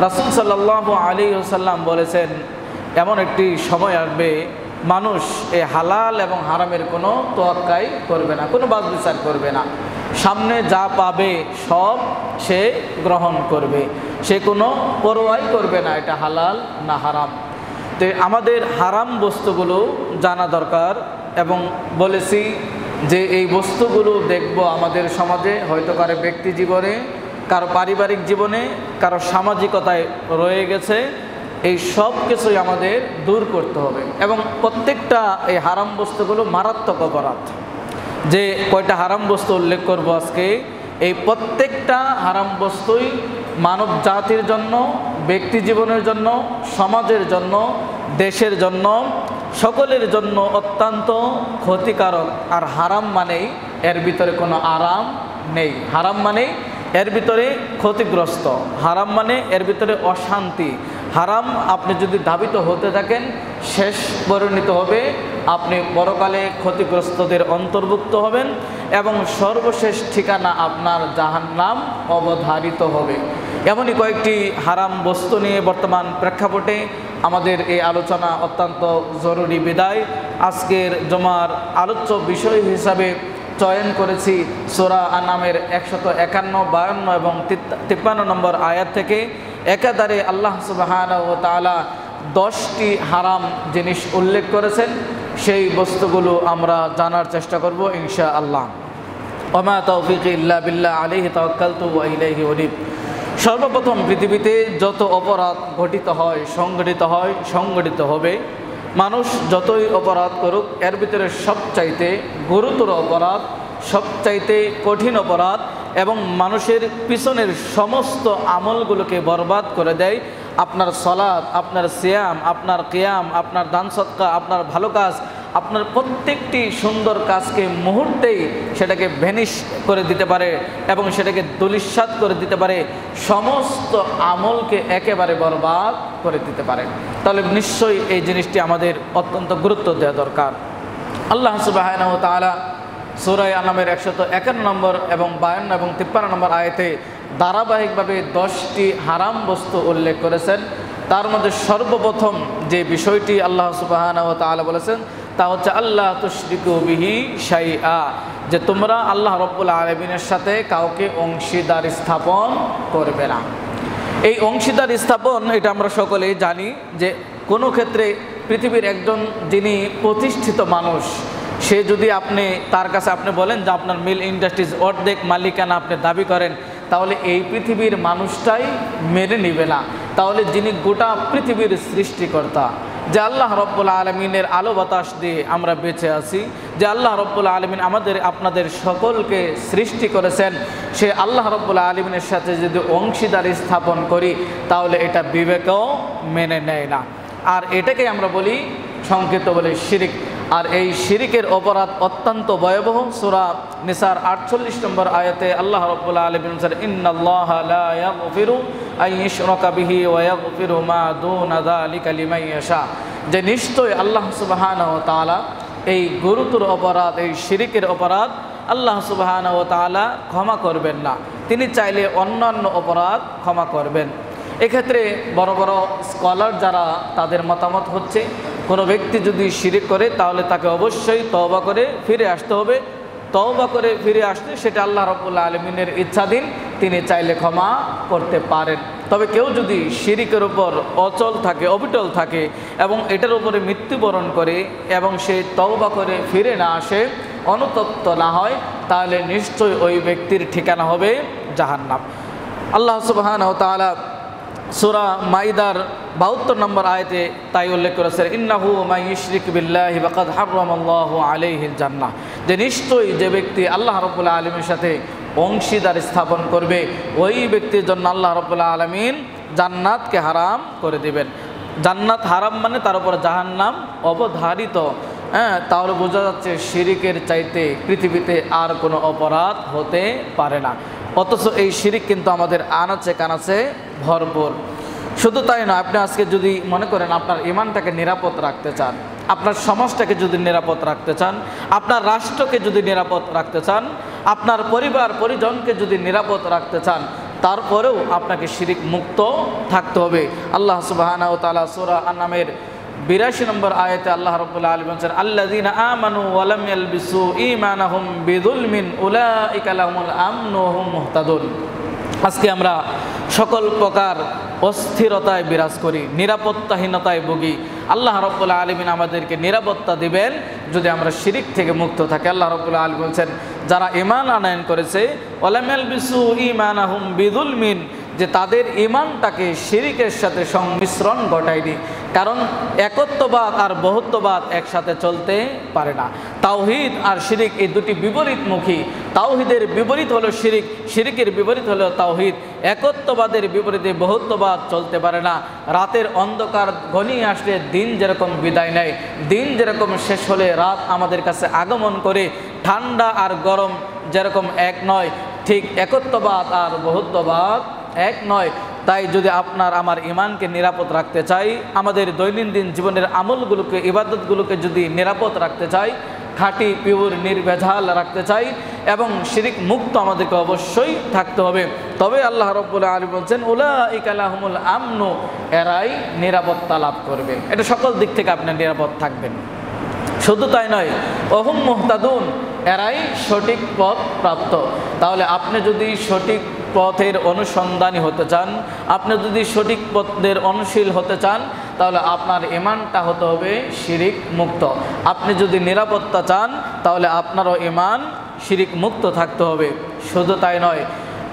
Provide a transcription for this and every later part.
রাসূল সাল্লাল্লাহু আলাইহি ওয়াসাল্লাম বলেছেন, এমন একটি সময় আসবে মানুষ এই হালাল এবং হারামের কোনো তোয়াক্কাই করবে না, কোনো বাছ বিচার করবে না। সামনে যা পাবে সব সে গ্রহণ করবে, সে কোনো পরোয়াই করবে না এটা হালাল না হারাম। তো আমাদের হারাম বস্তুগুলো জানা দরকার, এবং বলেছি যে এই বস্তুগুলো দেখব আমাদের সমাজে, হয়তো কারো ব্যক্তি জীবনে, কারো পারিবারিক জীবনে, কারো সামাজিকতায় রয়ে গেছে। এই সব কিছুই আমাদের দূর করতে হবে, এবং প্রত্যেকটা এই হারাম বস্তুগুলো মারাত্মক অপরাধ। যে কয়টা হারাম বস্তু উল্লেখ করব আজকে, এই প্রত্যেকটা হারাম বস্তুই মানব জাতির জন্য, ব্যক্তি জীবনের জন্য, সমাজের জন্য, দেশের জন্য, সকলের জন্য অত্যন্ত ক্ষতিকারক। আর হারাম মানেই এর ভিতরে কোনো আরাম নেই, হারাম মানেই এর ভিতরে ক্ষতিগ্রস্ত, হারাম মানে এর ভিতরে অশান্তি। হারাম আপনি যদি ধাবিত হতে থাকেন, শেষ পরিণত হবে আপনি পরকালে ক্ষতিগ্রস্তদের অন্তর্ভুক্ত হবেন, এবং সর্বশেষ ঠিকানা আপনার জাহান্নাম অবধারিত হবে। এমনই কয়েকটি হারাম বস্তু নিয়ে বর্তমান প্রেক্ষাপটে আমাদের এই আলোচনা অত্যন্ত জরুরি বিদায় আজকের জমার আলোচ্য বিষয় হিসাবে চয়ন করেছি সূরা আনামের 151, 52 এবং 53 নম্বর আয়াত থেকে। একাধারে আল্লাহ সুবহানাহু ওয়া তাআলা 10টি হারাম জিনিস উল্লেখ করেছেন, সেই বস্তুগুলো আমরা জানার চেষ্টা করব ইনশাআল্লাহ। ওমা তাওফীকি ইল্লা বিল্লাহ আলাইহি তাওয়াক্কালতু ওয়া ইলাইহি উনীব। সর্বপ্রথম পৃথিবীতে যত অপরাধ ঘটিত হয়, সংগঠিত হবে, মানুষ যতই অপরাধ করুক, এর ভিতরে সবচাইতে গুরুতর অপরাধ, সবচাইতে কঠিন অপরাধ এবং মানুষের পিছনের সমস্ত আমলগুলোকে বরবাদ করে দেয় আপনার সালাত, আপনার সিয়াম, আপনার কিয়াম, আপনার দান সদকা, আপনার ভালো কাজ, আপনার প্রত্যেকটি সুন্দর কাজকে মুহূর্তেই সেটাকে ভ্যানিশ করে দিতে পারে এবং সেটাকে ধূলিসাৎ করে দিতে পারে, সমস্ত আমলকে একেবারে বরবাদ করে দিতে পারে। তাহলে নিশ্চয়ই এই জিনিসটি আমাদের অত্যন্ত গুরুত্ব দেওয়া দরকার। আল্লাহ সুবহানাহু ওয়া তাআলা সূরা আনামের 151 নম্বর এবং 52 এবং 53 নম্বর আয়াতে ধারাবাহিকভাবে 10টি হারাম বস্তু উল্লেখ করেছেন। তার মধ্যে সর্বপ্রথম যে বিষয়টি আল্লাহ সুবহানাহু ওয়া তাআলা বলেছেন তা হচ্ছে আল্লাহ তুশরিকু বিহি শাইআ, যে তোমরা আল্লাহ রাব্বুল আলামিনের সাথে কাউকে অংশীদার স্থাপন করবে না। এই অংশীদার স্থাপন এটা আমরা সকলেই জানি যে কোনো ক্ষেত্রে পৃথিবীর একজন যিনি প্রতিষ্ঠিত মানুষ, সে যদি তার কাছে আপনি বলেন যে আপনার মিল ইন্ডাস্ট্রিজ অর্ধেক মালিকানা আপনি দাবি করেন, তাহলে এই পৃথিবীর মানুষটাই মেনে নেবে না। তাহলে যিনি গোটা পৃথিবীর সৃষ্টিকর্তা, যে আল্লাহ রাব্বুল আলামিনের আলো বাতাস দিয়ে আমরা বেঁচে আছি, যে আল্লাহ রাব্বুল আলামিন আমাদের আপনাদের সকলকে সৃষ্টি করেছেন, সে আল্লাহ রাব্বুল আলামিনের সাথে যদি অংশীদার স্থাপন করি তাহলে এটা বিবেকেও মেনে নেয় না। আর এটাকে আমরা বলি, সংক্ষিপ্ত বলে শিরিক। আর এই শিরিকের অপরাধ অত্যন্ত ভয়াবহ। সূরা নিসার 48 নম্বর আয়াতে আল্লাহ রাব্বুল আলামিন বলেন, ইন্নাল্লাহা লা ইয়াগফিরু আন ইউশরাকা বিহি ওয়া ইয়াগফিরু মা দুনা যালিকা লিমান ইয়াশা, যে নিশ্চয় আল্লাহ সুবহানাহু ওয়া তাআলা এই গুরুতর অপরাধ, এই শিরিকের অপরাধ আল্লাহ সুবহানাহু ওয়া তাআলা ক্ষমা করবেন না। তিনি চাইলে অন্যান্য অপরাধ ক্ষমা করবেন। এক্ষেত্রে বড় বড় স্কলার যারা, তাদের মতামত হচ্ছে কোনো ব্যক্তি যদি শিরিক করে তাহলে তাকে অবশ্যই তওবা করে ফিরে আসতে হবে। তওবা করে ফিরে আসলে সেটা আল্লাহ রাব্বুল আলামিনের ইচ্ছাধীন, তিনি চাইলে ক্ষমা করতে পারেন। তবে কেউ যদি শিরিকের উপর অচল থাকে, অবিচল থাকে এবং এটার উপরে মৃত্যুবরণ করে এবং সে তওবা করে ফিরে না আসে, অনুতপ্ত না হয়, তাহলে নিশ্চয়ই ওই ব্যক্তির ঠিকানা হবে জাহান্নাম। আল্লাহ সুবহানাহু ওয়া তাআলা সূরা মাইদার 72 নম্বর আয়াতে তাই উল্লেখ করেছেন, ইন্নাহু মান ইউশরিক বিল্লাহি ফাকাদ হারামাল্লাহু আলাইহিল জান্নাহ, যে নিশ্চয়ই যে ব্যক্তি আল্লাহ রাব্বুল আলামিনের সাথে অংশীদার স্থাপন করবে, ওই ব্যক্তির জন্য আল্লাহ রাব্বুল আলামিন জান্নাতকে হারাম করে দিবেন। জান্নাত হারাম মানে তার উপর জাহান্নাম অবধারিত। তাহলে বোঝা যাচ্ছে শিরিকের চাইতে পৃথিবীতে আর কোনো অপরাধ হতে পারে না। অথচ এই শিরিক কিন্তু আমাদের আনাচে কানাচে ভরপুর। শুধু তাই নয়, আপনি আজকে যদি মনে করেন আপনার ঈমানটাকে নিরাপদ রাখতে চান, আপনার সমাজটাকে যদি নিরাপদ রাখতে চান, আপনার রাষ্ট্রকে যদি নিরাপদ রাখতে চান, আপনার পরিবার পরিজনকে যদি নিরাপদ রাখতে চান, তারপরেও আপনাকে শিরিক মুক্ত থাকতে হবে। আল্লাহ সুবহানাহু ওয়া তাআলা সূরা আন-নামের 82 নম্বর আয়াতে আল্লাহ রাব্বুল আলামিন বলেন, আল্লাযীনা আমানু ওয়া লাম ইয়ালবিসু ঈমানাহুম বিযুলমিন উলাইকা লাহুমুল আমনু ওয়া হুম মুহতাদুন। আজকে আমরা সকল প্রকার অস্থিরতায় বিরাজ করি, নিরাপত্তাহীনতায় ভুগি। আল্লাহ রাব্বুল আলামিন আমাদেরকে নিরাপত্তা দিবেন যদি আমরা শিরিক থেকে মুক্ত থাকি। আল্লাহ রাব্বুল আলামিন বলছেন, যারা ঈমান আনয়ন করেছে ওয়া লাম ইয়ালবিসু ঈমানাহুম বিযুলমিন, যে তাদের ঈমানটাকে শিরিকের সাথে সংমিশ্রণ ঘটায়নি। কারণ একত্ববাদ আর বহুত্ববাদ একসাথে চলতে পারে না। তাওহীদ আর শিরিক এই দুটি বিপরীতমুখী। তাওহীদের বিপরীত হলো শিরিক, শিরিকের বিপরীত হলো তাওহীদ। একত্ববাদের বিপরীতে বহুত্ববাদ চলতে পারে না। রাতের অন্ধকার ঘনিয়ে আসলে দিন যেরকম বিদায় নেয়, দিন যেরকম শেষ হলে রাত আমাদের কাছে আগমন করে, ঠান্ডা আর গরম যেরকম এক নয়, ঠিক একত্ববাদ আর বহুত্ববাদ এক নয়। তাই যদি আপনার আমার ঈমানকে নিরাপদ রাখতে চাই, আমাদের দৈনন্দিন জীবনের আমলগুলোকে, ইবাদতগুলোকে যদি নিরাপদ রাখতে চাই, খাঁটি পিওর নির্ভেজাল রাখতে চাই এবং শিরিক মুক্ত আমাদেরকে অবশ্যই থাকতে হবে, তবে আল্লাহ রাব্বুল আলামিন বলছেন উলাইকা লাহুমুল আমনু, এরাই নিরাপত্তা লাভ করবে। এটা সকল দিক থেকে আপনি নিরাপদ থাকবেন। শুধু তাই নয়, ওহুম মুহতাদুন, এরাই সঠিক পথ প্রাপ্ত। তাহলে আপনি যদি সঠিক পথের অনুসন্ধানী হতে চান, আপনি যদি সঠিক পথের অনুশীল হতে চান, তাহলে আপনার ঈমানটা হতে হবে শিরিক মুক্ত। আপনি যদি নিরাপত্তা চান, তাহলে আপনারও ঈমান শিরিক মুক্ত থাকতে হবে। শুধু তাই নয়,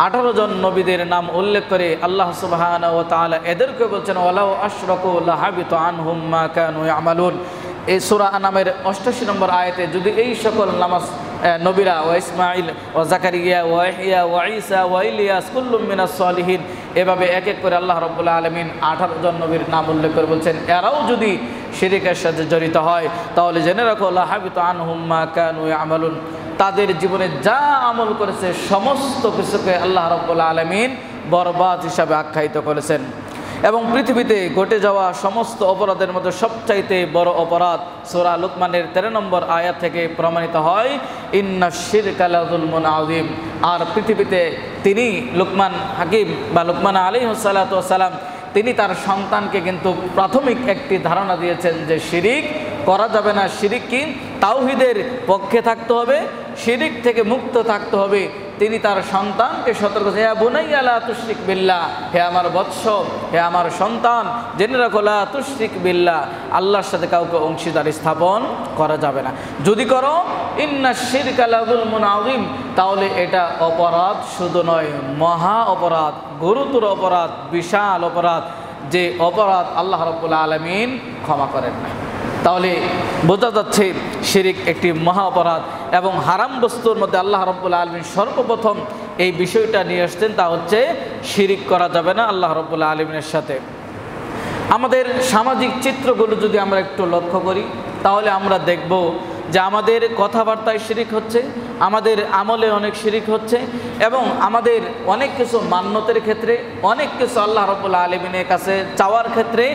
18 জন নবীদের নাম উল্লেখ করে আল্লাহ সুবহানাহু ওয়া তাআলা এদেরকে বলছেন ওয়ালাউ আশরাকু লাহাবিতা আনহুম মা কানু ইয়ামালুন। এই সূরা আন-নামের 88 নম্বর আয়াতে যদি এই সকল নামাজ নবীরা ওয়া ইসমাঈল ওয়া জাকারিয়া ওয়া ইয়াহইয়া ওয়া ঈসা ওয়া ইলিয়াস কুল্লুম মিনাস সালিহিন, এভাবে এক এক করে আল্লাহ রাব্বুল আলামিন 18 জন নবীর নাম উল্লেখ করে বলছেন, এরাও যদি শিরকের সাথে জড়িত হয় তাহলে জেনে রাখো লাহাবিতা আনহুম মা কানু ইয়ামালুন, তাদের জীবনে যা আমল করেছে সমস্ত কিছুকে আল্লাহ রাব্বুল আলামিন বরবাদ হিসাবে আখ্যায়িত করেছেন। এবং পৃথিবীতে ঘটে যাওয়া সমস্ত অপরাধের মধ্যে সবচাইতে বড় অপরাধ সূরা লুকমানের 13 নম্বর আয়াত থেকে প্রমাণিত হয়, ইন্নাশ শিরকা লাযুলমুন আযীম। আর পৃথিবীতে তিনি লুকমান হাকিম বা লুকমান আলাইহিস সালাতু ওয়াস সালাম, তিনি তার সন্তানকে কিন্তু প্রাথমিক একটি ধারণা দিয়েছেন যে শিরিক করা যাবে না। শিরিক কি? তাওহীদের পক্ষে থাকতে হবে, শিরিক থেকে মুক্ত থাকতে হবে। তিনি তার সন্তানকে সতর্ক করেছেন, ইয়া বুনাইয়া লা তুশরিক বিল্লাহ, হে আমার বৎস, হে আমার সন্তান, জেনে রাখো লা তুশরিক বিল্লাহ, আল্লাহর সাথে কাউকে অংশীদার স্থাপন করা যাবে না। যদি করো ইন্নাশ শিরকা লাযুলমুন আযীম, তাহলে এটা অপরাধ শুধু নয়, মহা অপরাধ, গুরুতর অপরাধ, বিশাল অপরাধ, যে অপরাধ আল্লাহ রাব্বুল আলামিন ক্ষমা করেন না। তাহলে বোঝা যাচ্ছে শিরিক একটি মহা অপরাধ এবং হারাম বস্তুর মধ্যে আল্লাহ রাব্বুল আলামিন সর্বপ্রথম এই বিষয়টা নিয়ে আসতেন, তা হচ্ছে শিরিক করা যাবে না আল্লাহ রাব্বুল আলামিনের সাথে। আমাদের সামাজিক চিত্রগুলো যদি আমরা একটু লক্ষ্য করি, তাহলে আমরা দেখব যে আমাদের কথাবার্তায় শিরিক হচ্ছে, আমাদের আমলে অনেক শিরিক হচ্ছে এবং আমাদের অনেক কিছু মান্যতের ক্ষেত্রে, অনেক কিছু আল্লাহ রাব্বুল আলামিনের কাছে চাওয়ার ক্ষেত্রে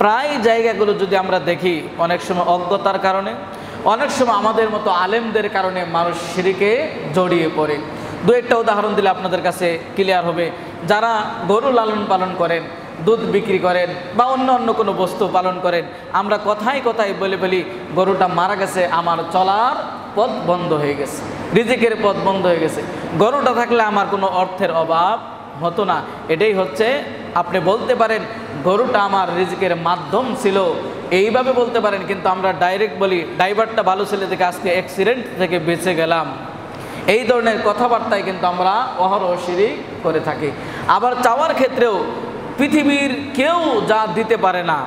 প্রায় জায়গাগুলো যদি আমরা দেখি, অনেক সময় অজ্ঞতার কারণে, অনেক সময় আমাদের মতো আলেমদের কারণে মানুষ শিরিকে জড়িয়ে পড়ে। দু একটা উদাহরণ দিলে আপনাদের কাছে ক্লিয়ার হবে। যারা গরু লালন পালন করেন, দুধ বিক্রি করেন বা অন্য অন্য কোনো বস্তু পালন করেন, আমরা কথায় কথায় বলে ফেলি গরুটা মারা গেছে, আমার চলার পথ বন্ধ হয়ে গেছে, রিজিকের পথ বন্ধ হয়ে গেছে, গরুটা থাকলে আমার কোনো অর্থের অভাব হতো না। এটাই হচ্ছে, আপনি বলতে পারেন গরুটা আমার রিজিকের মাধ্যম ছিল, এইভাবে বলতে পারেন, কিন্তু আমরা ডাইরেক্ট বলি ড্রাইভারটা ভালো ছিল দেখে আজকে অ্যাক্সিডেন্ট থেকে বেঁচে গেলাম। এই ধরনের কথাবার্তায় কিন্তু আমরা অহরহ শিরিক করে থাকি। আবার চাওয়ার ক্ষেত্রেও পৃথিবীর কেউ যা দিতে পারে না,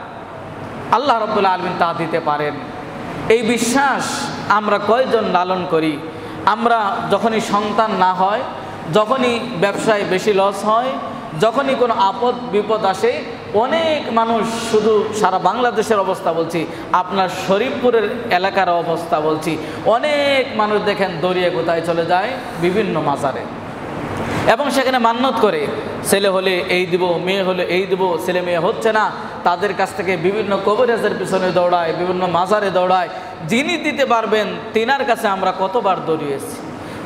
আল্লাহ রাব্বুল আলামিন তা দিতে পারেন, এই বিশ্বাস আমরা কয়জন লালন করি? আমরা যখনই সন্তান না হয়, যখনই ব্যবসায় বেশি লস হয়, যখনই কোনো আপদ বিপদ আসে, অনেক মানুষ, শুধু সারা বাংলাদেশের অবস্থা বলছি, আপনার শরীফপুরের এলাকার অবস্থা বলছি, অনেক মানুষ দেখেন দৌড়িয়ে কোথায় চলে যায়, বিভিন্ন মাজারে, এবং সেখানে মান্যত করে ছেলে হলে এই দিব, মেয়ে হলে এই দিব, ছেলে মেয়ে হচ্ছে না, তাদের কাছ থেকে বিভিন্ন কবরেজের পিছনে দৌড়ায়, বিভিন্ন মাজারে দৌড়ায়। যিনি দিতে পারবেন তিনার কাছে আমরা কতবার দৌড়িয়েছি,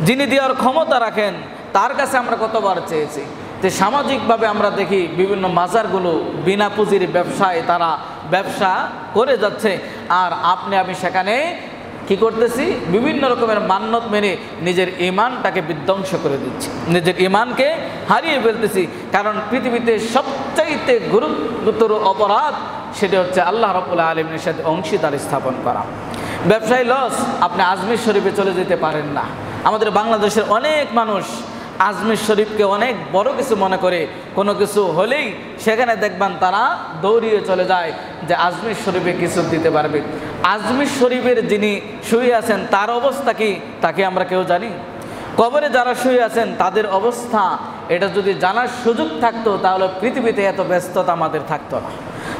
যিনি দেওয়ার ক্ষমতা রাখেন তার কাছে আমরা কতবার চেয়েছি। যে সামাজিকভাবে আমরা দেখি বিভিন্ন মাজারগুলো বিনা পুঁজির ব্যবসায় তারা ব্যবসা করে যাচ্ছে, আর আমি সেখানে কি করতেছি, বিভিন্ন রকমের মান্যত মেনে নিজের ঈমানটাকে বিধ্বংস করে দিচ্ছি, নিজের ঈমানকে হারিয়ে ফেলতেছি। কারণ পৃথিবীতে সবচাইতে গুরুতর অপরাধ সেটা হচ্ছে আল্লাহ রাব্বুল আলামিনের সাথে অংশীদারি স্থাপন করা। ব্যবসায়ী লস, আপনি আজমির শরীফে চলে যেতে পারেন না। আমাদের বাংলাদেশের অনেক মানুষ আজমির শরীফকে অনেক বড় কিছু মনে করে, কোনো কিছু হলেই সেখানে দেখবেন তারা দৌড়িয়ে চলে যায় যে আজমির শরীফে কিছু দিতে পারবে। আজমির শরীফের যিনি শুয়ে আছেন তার অবস্থা কি, তাকে আমরা কেউ জানি? কবরে যারা শুয়ে আছেন তাদের অবস্থা এটা যদি জানার সুযোগ থাকতো তাহলে পৃথিবীতে এত ব্যস্ততা আমাদের থাকতো না,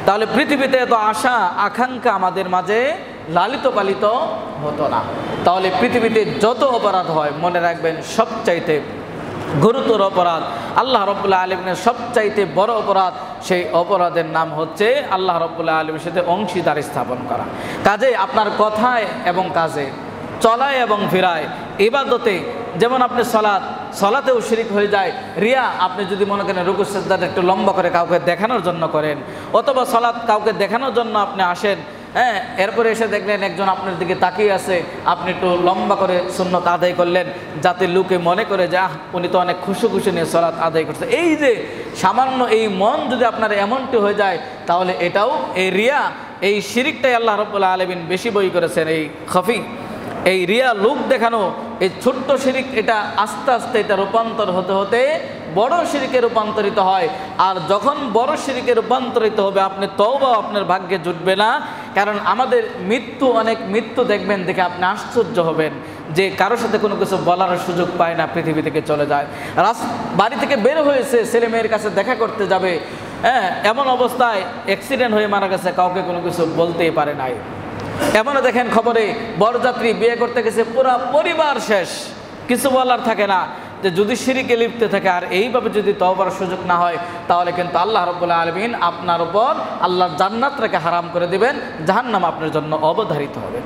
তাহলে পৃথিবীতে এত আশা আকাঙ্ক্ষা আমাদের মাঝে লালিত পালিত হতো না। তাহলে পৃথিবীতে যত অপরাধ হয় মনে রাখবেন সবচাইতে গুরুতর অপরাধ, আল্লাহ রাব্বুল আলামিনের সবচাইতে বড় অপরাধ, সেই অপরাধের নাম হচ্ছে আল্লাহ রাব্বুল আলামিনের সাথে অংশীদারি স্থাপন করা। কাজে আপনার কথায় এবং কাজে, চলায় এবং ফিরায়, ইবাদতে, যেমন আপনি সলাতেও শিরিক হয়ে যায়। রিয়া, আপনি যদি মনে করেন রুকু সিজদাটা একটু লম্বা করে কাউকে দেখানোর জন্য করেন, অথবা সলাত কাউকে দেখানোর জন্য আপনি আসেন, হ্যাঁ, এরপরে এসে দেখলেন একজন আপনার দিকে তাকিয়ে আছে, আপনি একটু লম্বা করে সুন্নত আদায় করলেন যাতে লোকে মনে করে যে উনি তো অনেক খুশি খুশি নিয়ে সলাত আদায় করছে। এই যে সামান্য এই মন যদি আপনার এমনটি হয়ে যায় তাহলে এটাও এই রিয়া, এই শিরিকটাই আল্লাহ রাব্বুল আলামিন বেশি বই করেছেন। এই খফি, এই রিয়া, লোক দেখানো, এই ছোট্ট শিরিক, এটা আস্তে আস্তে এটা রূপান্তর হতে হতে বড় শিরিকে রূপান্তরিত হয়। আর যখন বড় শিরিকে রূপান্তরিত হবে আপনি তওবা আপনার ভাগ্যে জুটবে না। কারণ আমাদের অনেক মৃত্যু দেখবেন, দেখে আপনি আশ্চর্য হবেন যে কারোর সাথে কোনো কিছু বলার সুযোগ পায় না, পৃথিবী থেকে চলে যায়। বাড়ি থেকে বের হয়েছে, ছেলে মেয়ের কাছে দেখা করতে যাবে, হ্যাঁ, এমন অবস্থায় অ্যাক্সিডেন্ট হয়ে মারা গেছে, কাউকে কোনো কিছু বলতেই পারে নাই। এমনও দেখেন খবরে বরযাত্রী বিয়ে করতে গেছে, পুরো পরিবার শেষ, কিছু বলার থাকে না। যে যদি শিরিকে লিপ্ত থাকে আর এইভাবে যদি তওবার সুযোগ না হয় তাহলে কিন্তু আল্লাহ রাব্বুল আলামিন আপনার উপর আল্লাহর জান্নাতটাকে হারাম করে দিবেন, জাহান্নাম আপনার জন্য অবধারিত হবে।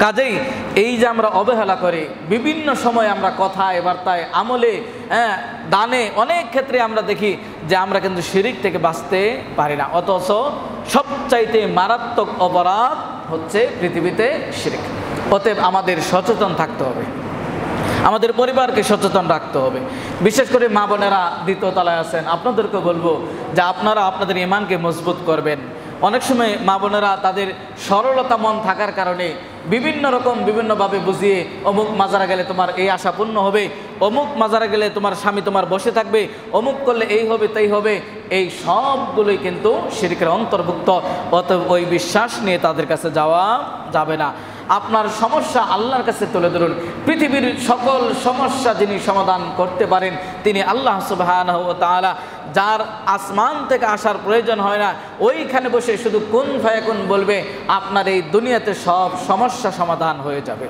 কাজেই এই যে আমরা অবহেলা করি, বিভিন্ন সময় আমরা কথায় বার্তায় আমলে, হ্যাঁ, দানে, অনেক ক্ষেত্রে আমরা দেখি যে আমরা কিন্তু শিরিক থেকে বাঁচতে পারি না। অথচ সবচাইতে মারাত্মক অপরাধ হচ্ছে পৃথিবীতে শিরিক। অতএব আমাদের সচেতন থাকতে হবে, আমাদের পরিবারকে সচেতন রাখতে হবে। বিশেষ করে মা বোনেরা দ্বিতীয় তলায় আছেন, আপনাদেরকে বলবো যে আপনারা আপনাদের ঈমানকে মজবুত করবেন। অনেক সময় মা বোনেরা তাদের সরলতা মন থাকার কারণে বিভিন্নভাবে বুঝিয়ে, অমুক মাজারা গেলে তোমার এই আশা পূর্ণ হবে, অমুক মাজারা গেলে তোমার স্বামী তোমার বসে থাকবে, অমুক করলে এই হবে তাই হবে, এই সবগুলোই কিন্তু শিরকের অন্তর্ভুক্ত। অতএব ওই বিশ্বাস নিয়ে তাদের কাছে যাওয়া যাবে না। আপনার সমস্যা আল্লাহর কাছে তুলে ধরুন। পৃথিবীর সকল সমস্যা যিনি সমাধান করতে পারেন তিনি আল্লাহ সুবহানাহু ওয়া তাআলা, যার আসমান থেকে আসার প্রয়োজন হয় না, ওইখানে বসে শুধু কুন ফায়াকুন বলবে, আপনার এই দুনিয়াতে সব সমস্যা সমাধান হয়ে যাবে।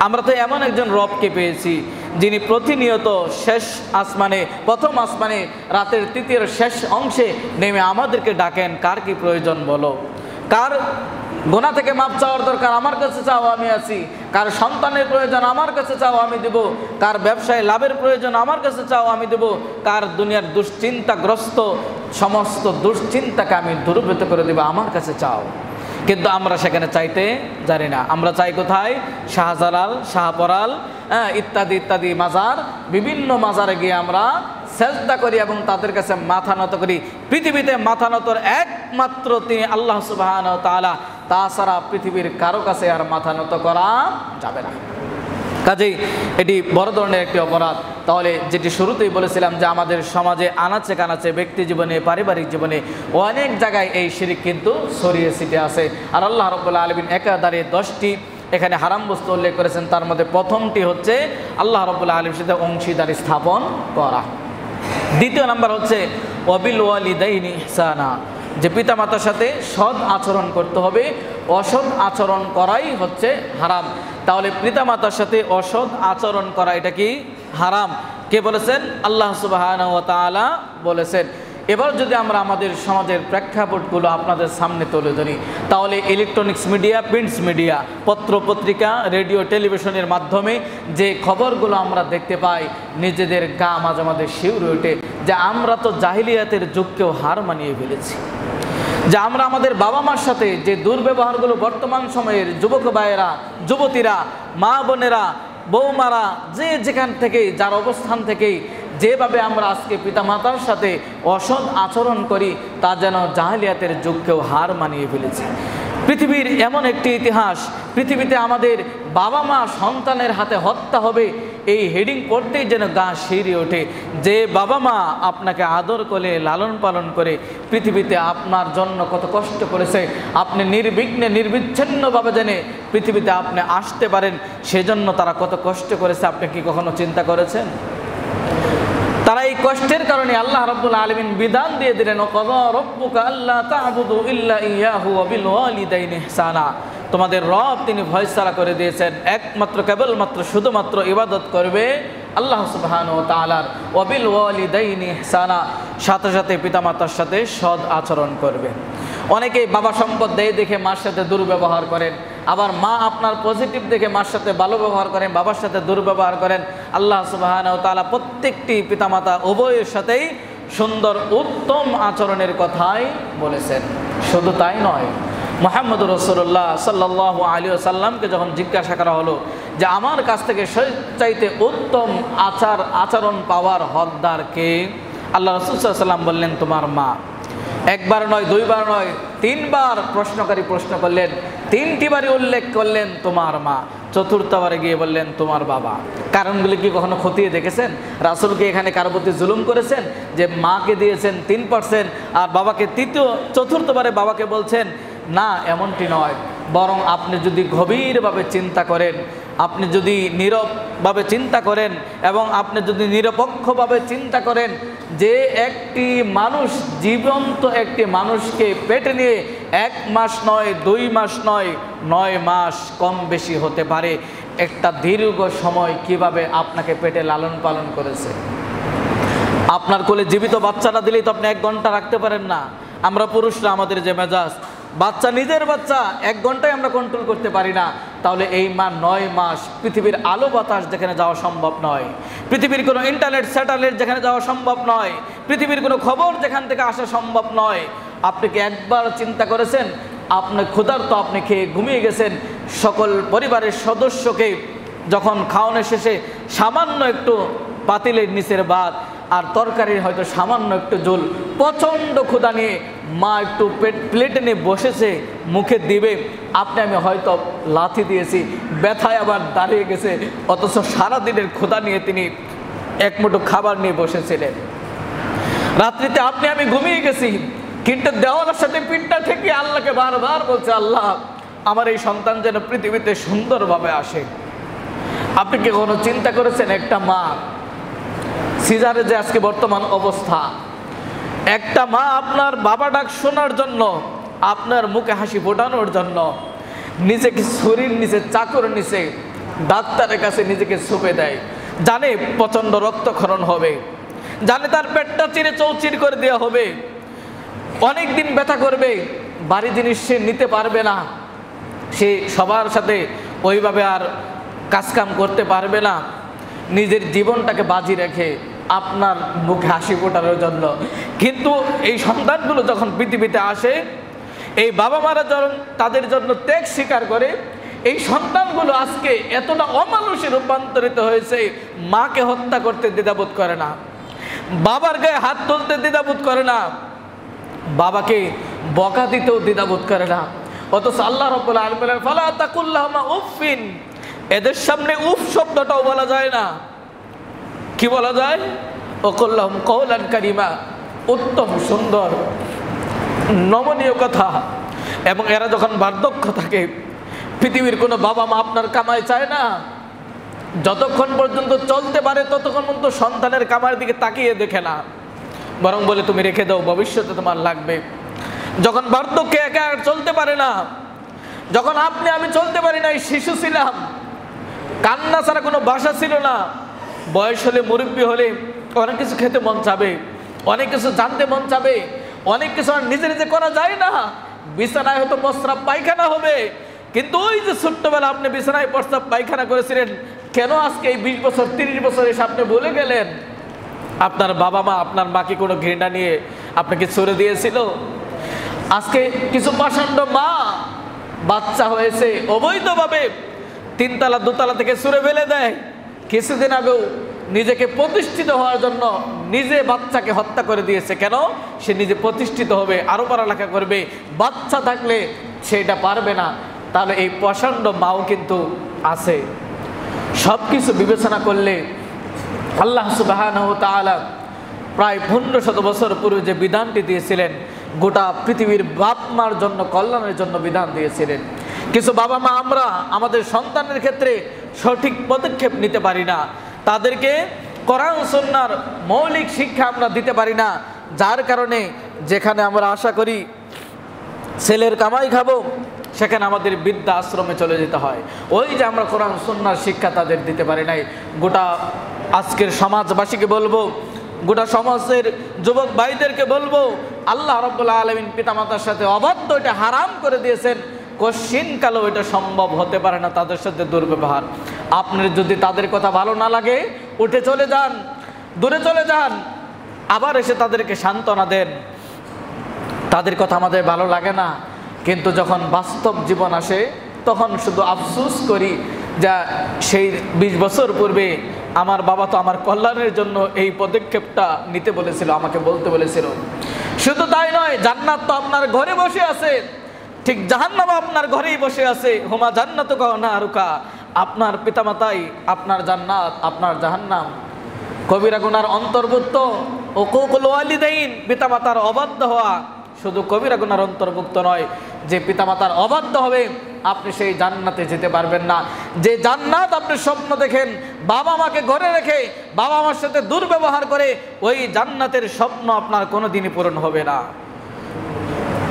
আমরা তো এমন একজন রবকে পেয়েছি যিনি প্রতিনিয়ত শেষ আসমানে, প্রথম আসমানে রাতের তৃতীয় শেষ অংশে নেমে আমাদেরকে ডাকেন, কার কি প্রয়োজন বলো, কার গুনাহ থেকে মাপ চাওয়ার দরকার আমার কাছে চাও আমি আছি, কার সন্তানের প্রয়োজন আমার কাছে চাও আমি দেব, কার ব্যবসায় লাভের প্রয়োজন আমার কাছে চাও আমি দেব, কার দুনিয়ার দুশ্চিন্তাগ্রস্ত সমস্ত দুশ্চিন্তাকে আমি দূরীভূত করে দেব আমার কাছে চাও। কিন্তু আমরা সেখানে চাইতে জানি না। আমরা চাই কোথায়? শাহজালাল, শাহপরাল, ইত্যাদি ইত্যাদি মাজার, বিভিন্ন মাজারে গিয়ে আমরা সেজদা করি এবং তাদের কাছে মাথা নত করি। পৃথিবীতে মাথা নতর একমাত্র তিনি আল্লাহ সুবহানাহু ওয়া তাআলা, তাছাড়া পৃথিবীর কারো কাছে আর মাথা নত করা যাবে না। কাজেই এটি বড় ধরনের একটি অপরাধ। তাহলে যেটি শুরুতেই বলেছিলাম যে আমাদের সমাজে আনাচে কানাচে, ব্যক্তি জীবনে, পারিবারিক জীবনে অনেক জায়গায় এই শিরক কিন্তু ছড়িয়ে ছিটে আছে। আর আল্লাহ রাব্বুল আলামিন একাধারে 10টি এখানে হারাম বস্তু উল্লেখ করেছেন। তার মধ্যে প্রথমটি হচ্ছে আল্লাহ রাব্বুল আলামিনের সাথে অংশীদারি স্থাপন করা। দ্বিতীয় নাম্বার হচ্ছে ওয়াবিল ওয়ালিদাইনি ইহসানা, যে পিতামাতার সাথে সৎ আচরণ করতে হবে, অসৎ আচরণ করাই হচ্ছে হারাম। তাহলে পিতামাতার সাথে অসৎ আচরণ করা এটা কি হারাম? কে বলেছেন? আল্লাহ সুবহানাহু ওয়া তাআলা বলেছেন। এবার যদি আমরা আমাদের সমাজের প্রেক্ষাপটগুলো আপনাদের সামনে তুলে ধরি, তাহলে ইলেকট্রনিক্স মিডিয়া, প্রিন্টস মিডিয়া, পত্র পত্রিকা, রেডিও, টেলিভিশনের মাধ্যমে যে খবরগুলো আমরা দেখতে পাই, নিজেদের গা মাঝে মাঝে শিউরে ওঠে যে আমরা তো জাহিলিয়াতের যুগকেও হার মানিয়ে ফেলেছি। যে আমরা আমাদের বাবা মার সাথে যে দুর্ব্যবহারগুলো বর্তমান সময়ের যুবক ভাইয়েরা, যুবতীরা, মা বোনেরা, বৌমারা, যে যেখান থেকে যার অবস্থান থেকে যেভাবে আমরা আজকে পিতামাতার সাথে অসৎ আচরণ করি, তা যেন জাহিলিয়াতের যুগকেও হার মানিয়ে ফেলেছে। পৃথিবীর এমন একটি ইতিহাস, পৃথিবীতে আমাদের বাবা মা সন্তানের হাতে হত্যা হবে, এই হেডিং পড়তেই যেন গা শিউরে ওঠে। যে বাবা মা আপনাকে আদর করে লালন পালন করে পৃথিবীতে আপনার জন্য কত কষ্ট করেছে, আপনি নির্বিঘ্নে নির্বিচ্ছিন্নভাবে জেনে পৃথিবীতে আপনি আসতে পারেন, সেজন্য তারা কত কষ্ট করেছে, আপনি কি কখনো চিন্তা করেছেন? তারা এই কষ্টের কারণে আল্লাহ রাব্বুল আলামিন বিধান দিয়ে দিলেন, ওয়াকাযা রাব্বুকা আল্লা তা'বুদু ইল্লা ইয়াহু ওয়া বিল ওয়ালিদাইনি ইহসানা। তোমাদের রব তিনি ফয়সালা করে দিয়েছেন একমাত্র কেবলমাত্র শুধুমাত্র ইবাদত করবে আল্লাহ সুবহানাহু ওয়া তাআলার, ওয়া বিল ওয়ালিদাইনি ইহসানা, সাথে সাথে পিতামাতার সাথে সৎ আচরণ করবে। অনেকেই বাবা সম্পদ দেয় দেখে মার সাথে দুর্ব্যবহার করেন, আবার মা আপনার পজিটিভ দেখে মার সাথে ভালো ব্যবহার করেন, বাবার সাথে দুর্ব্যবহার করেন। আল্লাহ সুবহানাহু ওয়া তাআলা প্রত্যেকটি পিতামাতা উভয়ের সাথেই সুন্দর উত্তম আচরণের কথাই বলেছেন। শুধু তাই নয়, মুহাম্মদুর রাসূলুল্লাহ সাল্লাল্লাহু আলাইহি ওয়াসাল্লামকে যখন জিজ্ঞাসা করা হলো যে আমার কাছ থেকে সবচাইতে উত্তম আচরণ পাওয়ার হকদার কে, আল্লাহ রাসূল সাল্লাল্লাহু আলাইহি ওয়াসাল্লাম বললেন তোমার মা। একবার নয়, দুইবার নয়, তিনবার প্রশ্নকারী প্রশ্ন করলেন, তিনটি বারে উল্লেখ করলেন তোমার মা, চতুর্থবারে গিয়ে বললেন তোমার বাবা। কারণগুলি কি কখনো খতিয়ে দেখেছেন? রাসূলকে এখানে কারো প্রতি জুলুম করেছেন যে মাকে দিয়েছেন 3% আর বাবাকে চতুর্থবারে বাবাকে বলছেন? না, এমনটি নয়। বরং আপনি যদি গভীরভাবে চিন্তা করেন, আপনি যদি নীরবভাবে চিন্তা করেন এবং আপনি যদি নিরপেক্ষভাবে চিন্তা করেন যে একটি মানুষ, জীবন্ত একটি মানুষকে পেটে নিয়ে 1 মাস নয়, 2 মাস নয়, 9 মাস কম বেশি হতে পারে, একটা দীর্ঘ সময় কিভাবে আপনাকে পেটে লালন পালন করেছে। আপনার কোলে জীবিত বাচ্চাটা দিলেই তো আপনি 1 ঘন্টা রাখতে পারেন না। আমরা পুরুষরা আমাদের যে মেজাজ, বাচ্চা নিজের বাচ্চা 1 ঘন্টায় আমরা কন্ট্রোল করতে পারি না, তাহলে এই মা 9 মাস পৃথিবীর আলো বাতাস যেখানে যাওয়া সম্ভব নয়, পৃথিবীর কোনো ইন্টারনেট স্যাটেলাইট যেখানে যাওয়া সম্ভব নয়, পৃথিবীর কোনো খবর যেখান থেকে আসা সম্ভব নয়, আপনি কি একবার চিন্তা করেছেন আপনি ক্ষুধার্ত, আপনি খেয়ে ঘুমিয়ে গেছেন, সকল পরিবারের সদস্যকে যখন খাওয়ানোর শেষে সামান্য একটু পাতিলের নিচের ভাত আর তরকারির হয়তো সামান্য একটু ঝোল, প্রচণ্ড ক্ষুধা নিয়ে মা একটু প্লেটে নিয়ে বসেছে, মুখে দিবে, আপনি আমি হয়তো লাথি দিয়েছি, ব্যথায় আবার দাঁড়িয়ে গেছে, অথচ সারাদিনের ক্ষুধা নিয়ে তিনি 1 মুঠো খাবার নিয়ে বসেছিলেন। রাত্রিতে আপনি আমি ঘুমিয়ে গেছি, কিন্তু দেওয়ালের সাথে পিঠটা ঠেকিয়ে আল্লাহকে বারবার বলছে, আল্লাহ আমার এই সন্তান যেন পৃথিবীতে সুন্দরভাবে আসে। আপনি কি কোনো চিন্তা করেছেন একটা মা সিজারে যে আজকে বর্তমান অবস্থা, একটা মা আপনার বাবা ডাক শোনার জন্য, আপনার মুখে হাসি ফোটানোর জন্য নিজেকে শরীর নিচে, চাকর নিচে ডাক্তারের কাছে নিজেকে ছুপে দেয়, জানে প্রচণ্ড রক্তক্ষরণ হবে, জানে তার পেটটা চিরে চৌচির করে দেওয়া হবে, অনেক দিন ব্যথা করবে, বাড়ি জিনিস সে নিতে পারবে না, সে সবার সাথে ওইভাবে আর কাজকাম করতে পারবে না, নিজের জীবনটাকে বাজি রেখে আপনার মুখে হাসি ফোটানোর জন্য। কিন্তু এই সন্তানগুলো যখন পৃথিবীতে আসে, এই বাবা মারা যখন তাদের জন্য ত্যাগ স্বীকার করে, এই সন্তানগুলো আজকে এতটা অমানুষে রূপান্তরিত হয়েছে, মাকে হত্যা করতে দ্বিধাবোধ করে না, বাবার গায়ে হাত তুলতে দ্বিধাবোধ করে না, বাবাকে বকা দিতেও দ্বিধাবোধ করে না। অথচ আল্লাহ রাব্বুল আলামিন বলেন, ফালা তাকুল লাহুমা উফিন, এদের সামনে উফ শব্দটাও বলা যায় না। কি বলা যায়? ওয়াকুল লাহুম কওলান কারীমা, উত্তম সুন্দর নমনীয় কথা। এবং এরা যখন বার্ধক্য থাকে, পৃথিবীর কোনো বাবা মা আপনার কামাই চায় না, যতক্ষণ পর্যন্ত চলতে পারে ততক্ষণ পর্যন্ত সন্তানের কামাইয়ের দিকে তাকিয়ে দেখে না, বরং বলে তুমি রেখে দাও, ভবিষ্যতে তোমার লাগবে। যখন বার্ধক্যে একা চলতে পারে না, যখন আপনি আমি চলতে পারি না, শিশু ছিলাম, কান্না ছাড়া কোনো ভাষা ছিল না, বয়স হলে মুরব্বী হলে অনেক কিছু খেতে মন চাবে, অনেক কিছু জানতে মন চাবে, অনেক কিছু আর নিজে নিজে করা যায় না। বিছানায় হয়তো প্রস্রাব পায়খানা হবে, কিন্তু ওই যে ছোট্টবেলা আপনি বিছানায় প্রস্রাব পায়খানা করেছিলেন, কেন আজকে এই 20 বছর 30 বছর এসে আপনি ভুলে গেলেন? আপনার বাবা মা আপনার মাকে কোনো ঘৃণা নিয়ে আপনাকে ছেড়ে দিয়েছিল? আজকে কিছু পাষণ্ড মা বাচ্চা হয়েছে অবৈধভাবে 3 তলা 2 তলা থেকে ছুঁড়ে ফেলে দেয়। কিছুদিন আগেও নিজেকে প্রতিষ্ঠিত হওয়ার জন্য নিজে বাচ্চাকে হত্যা করে দিয়েছে। কেন? সে নিজে প্রতিষ্ঠিত হবে, আরো পড়ালেখা করবে, বাচ্চা থাকলে সেটা পারবে না। তাহলে এই পাষণ্ড মাও কিন্তু আছে। সব কিছু বিবেচনা করলে আল্লাহ সুবহানাহু ওয়া তাআলা প্রায় 1500 বছর পূর্বে যে বিধানটি দিয়েছিলেন, গোটা পৃথিবীর বাপ মার জন্য, কল্যাণের জন্য বিধান দিয়েছিলেন। কিছু বাবা মা আমরা আমাদের সন্তানের ক্ষেত্রে সঠিক পদক্ষেপ নিতে পারি না, তাদেরকে কোরআন সুন্নাহর মৌলিক শিক্ষা আমরা দিতে পারি না, যার কারণে যেখানে আমরা আশা করি ছেলের কামাই খাবো, সেখানে আমাদের বৃদ্ধা আশ্রমে চলে যেতে হয়। ওই যে আমরা কোরআন সুন্নাহর শিক্ষা তাদের দিতে পারি নাই। গোটা আজকের সমাজবাসীকে বলবো, গোটা সমাজের যুবক ভাইদেরকে বলবো, আল্লাহ রাব্বুল আলামিন পিতামাতার সাথে অবাধ্য এটা হারাম করে দিয়েছেন। কশিন কালো এটা সম্ভব হতে পারে না তাদের সাথে দুর্ব্যবহার। আপনার যদি তাদের কথা ভালো না লাগে, উঠে চলে যান, দূরে চলে যান, আবার এসে তাদেরকে সান্ত্বনা দেন। তাদের কথা আমাদের ভালো লাগে না, কিন্তু যখন বাস্তব জীবন আসে তখন শুধু আফসোস করি, যা সেই 20 বছর পূর্বে আমার বাবা তো আমার কল্যাণের জন্য এই পদক্ষেপটা নিতে বলেছিল, আমাকে বলতে বলেছিল। শুধু তাই নয়, জান্নাত তো আপনার ঘরে বসে আছে, ঠিক জাহান্নাম আপনার ঘরেই বসে আছে। হুমা জান্নাতুকা ওয়া নারুকা, আপনার পিতামাতাই আপনার জান্নাত, আপনার জাহান্নাম। কবিরা গুনার অন্তর্ভুক্ত উকুকুল ওয়ালিদাইন, পিতামাতার অবাধ্য হওয়া শুধু কবিরা গুনার অন্তর্ভুক্ত নয়, যে পিতামাতার অবাধ্য হবে আপনি সেই জান্নাতে যেতে পারবেন না। যে জান্নাত আপনি স্বপ্ন দেখেন, বাবা মাকে ঘরে রেখে বাবা মার সাথে দুর্ব্যবহার করে, ওই জান্নাতের স্বপ্ন আপনার কোনোদিনই পূরণ হবে না।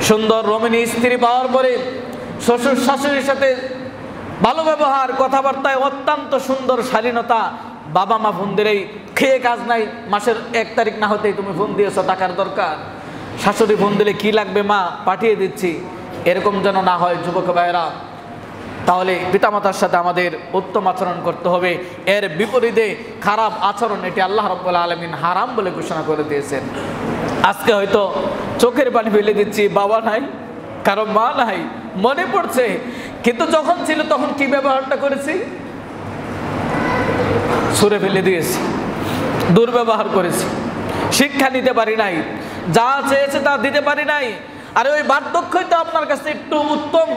সুন্দর রমণী স্ত্রী পাওয়ার পরে শ্বশুর শাশুড়ির সাথে ভালো ব্যবহার, কথাবার্তায় অত্যন্ত সুন্দর শালীনতা, বাবা মা ফোন দিলেই খেয়ে কাজ নাই, মাসের 1 তারিখ না হতেই তুমি ফোন দিয়েছো, টাকার দরকার। শাশুড়ি ফোন দিলে কি লাগবে মা, পাঠিয়ে দিচ্ছি, এরকম যেন না হয় যুবক ভাইয়েরা। তাহলে পিতামাতার সাথে আমাদের উত্তম আচরণ করতে হবে। এর বিপরীতে খারাপ আচরণ, এটি আল্লাহ রাব্বুল আলামিন হারাম বলে ঘোষণা করে দিয়েছেন। আজকে হয়তো চোখের পানি ফেলে দিচ্ছি, বাবা নাই, কারো মা নাই, মনে পড়ছে, কিন্তু যখন ছিল তখন কি ব্যবহারটা করেছি, ছুঁড়ে ফেলে দিয়েছি, দুর্ব্যবহার করেছি, শিক্ষা নিতে পারি নাই, যা চেয়েছে তা দিতে পারি নাই। আর ওই বার্ধক্যই তো আপনার কাছে একটু উত্তম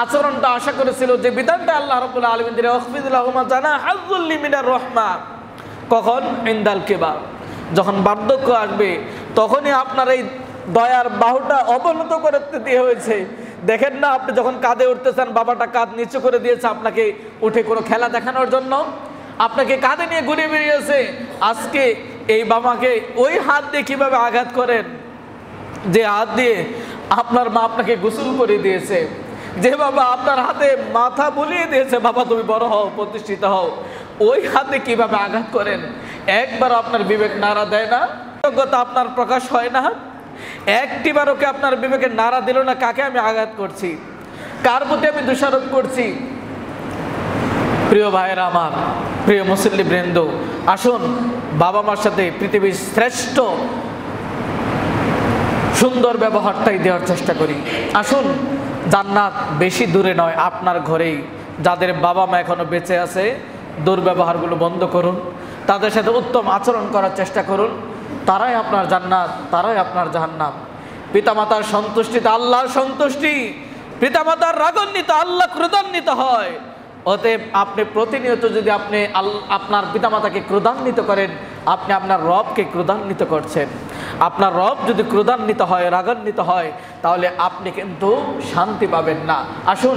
আচরণটা আশা করেছিল, যে বিধানটা আল্লাহ রাব্বুল আলামিন দিলেন, ওয়াখফিদ লাহুমা জানাহায মিনার রাহমা। কখন? ইনদাল কিবার, যখন বার্ধক্য আসবে তখনই আপনার এই দয়ার বাহুটা অবনত করতে দিয়ে হয়েছে। দেখেন না, আপনি যখন কাঁধে উঠতেছেন, বাবাটা কাঁধ নিচু করে দিয়েছে আপনাকে উঠে কোনো খেলা দেখানোর জন্য, আপনাকে কাঁধে নিয়ে ঘুরে বেরিয়েছে। আজকে এই বাবাকে ওই হাত দিয়ে কিভাবে আঘাত করেন, যে হাত দিয়ে আপনার মা আপনাকে গোসল করে দিয়েছে, যে বাবা আপনার হাতে মাথা বুলিয়ে দিয়েছে, বাবা তুমি বড় হও, প্রতিষ্ঠিত হও, ওই হাতে কিভাবে আঘাত করেন? একবার আপনার বিবেক নাড়া দেয় না? যোগ্যতা আপনার প্রকাশ হয় না? একটিবার ওকে আপনার বিবেকে নাড়া দিল না, কাকে আমি আঘাত করছি, কার প্রতি আমি দোষারোপ করছি? প্রিয় ভাইয়েরা আমার, প্রিয় মুসল্লি বৃন্দ, আসুন বাবা মার সাথে পৃথিবীর শ্রেষ্ঠ সুন্দর ব্যবহারটাই দেওয়ার চেষ্টা করি। আসুন, জান্নাত বেশি দূরে নয়, আপনার ঘরেই। যাদের বাবা মা এখনো বেঁচে আছে, দুর্ব্যবহারগুলো বন্ধ করুন, তাদের সাথে উত্তম আচরণ করার চেষ্টা করুন, তারাই আপনার জান্নাত, তারাই আপনার জাহান্নাম। পিতামাতার সন্তুষ্টিতে আল্লাহর সন্তুষ্টি, পিতামাতার রাগান্বিত আল্লাহ ক্রোধান্বিত হয়। অতএব আপনি প্রতিনিয়ত যদি আপনি আপনার পিতামাতাকে ক্রোধান্বিত করেন, আপনি আপনার রবকে ক্রোধান্বিত করছেন। আপনার রব যদি ক্রোধান্বিত হয়, রাগান্বিত হয়, তাহলে আপনি কিন্তু শান্তি পাবেন না। আসুন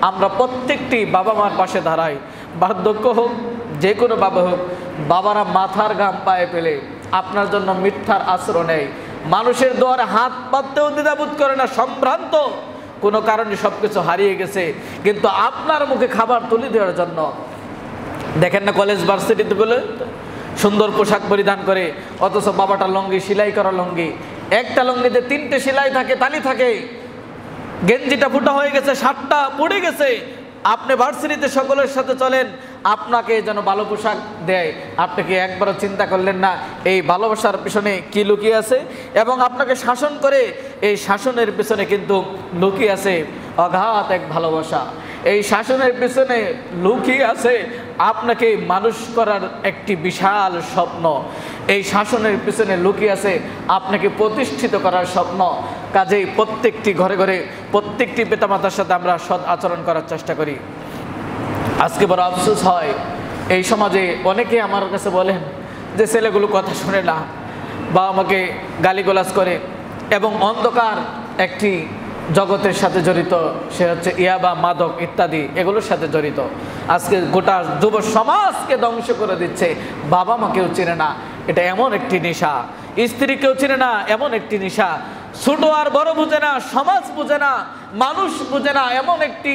আমরা প্রত্যেকটি বাবা মার পাশে দাঁড়াই। বার্ধক্য হোক, যে কোনো বাবা হোক, বাবারা মাথার ঘাম পায়ে ফেলে আপনার জন্য মিথ্যার আশ্রয় নেয়, মানুষের দুয়ারে হাত পাততেও দ্বিধাবোধ করে না, সম্ভ্রান্ত কোনো কারণে সব কিছু হারিয়ে গেছে, কিন্তু আপনার মুখে খাবার তুলে দেওয়ার জন্য। দেখেন না কলেজ ভার্সিটিতে বলে সুন্দর পোশাক পরিধান করে, অথচ বাবাটা লুঙ্গি, সেলাই করা লুঙ্গি, একটা লুঙ্গিতে 3টে সেলাই থাকে, তালি থাকে, গেঞ্জিটা ফুটা হয়ে গেছে, শার্টটা পড়ে গেছে। আপনি ভার্সিটিতে সকলের সাথে চলেন, আপনাকে যেন ভালো পোশাক দেয়, আপনি কি একবারও চিন্তা করলেন না এই ভালোবাসার পিছনে কি লুকিয়ে আছে? এবং আপনাকে শাসন করে, এই শাসনের পিছনে কিন্তু লুকিয়ে আছে অগাধ এক ভালোবাসা। এই শাসনের পিছনে লুকিয়ে আছে আপনাকে মানুষ করার একটি বিশাল স্বপ্ন। এই শাসনের পিছনে লুকিয়ে আছে আপনাকে প্রতিষ্ঠিত করার স্বপ্ন। কাজেই প্রত্যেকটি ঘরে ঘরে, প্রত্যেকটি পিতামাতার সাথে আমরা সৎ আচরণ করার চেষ্টা করি। আজকে বড় আফসোস হয়, এই সমাজে অনেকে আমার কাছে বলেন যে ছেলেগুলো কথা শুনে না, বা আমাকে গালিগালাজ করে এবং অন্ধকার একটি জগতের সাথে জড়িত, সে হচ্ছে ইয়াবা, মাদক ইত্যাদি এগুলোর সাথে জড়িত। আজকে গোটা যুব সমাজকে ধ্বংস করে দিচ্ছে। বাবা মাকেও চেনে না, এটা এমন একটি নেশা। স্ত্রীকেও চেনে না, এমন একটি নেশা। ছোট আর বড় বুঝে না, সমাজ বুঝে না, মানুষ বুঝে না, এমন একটি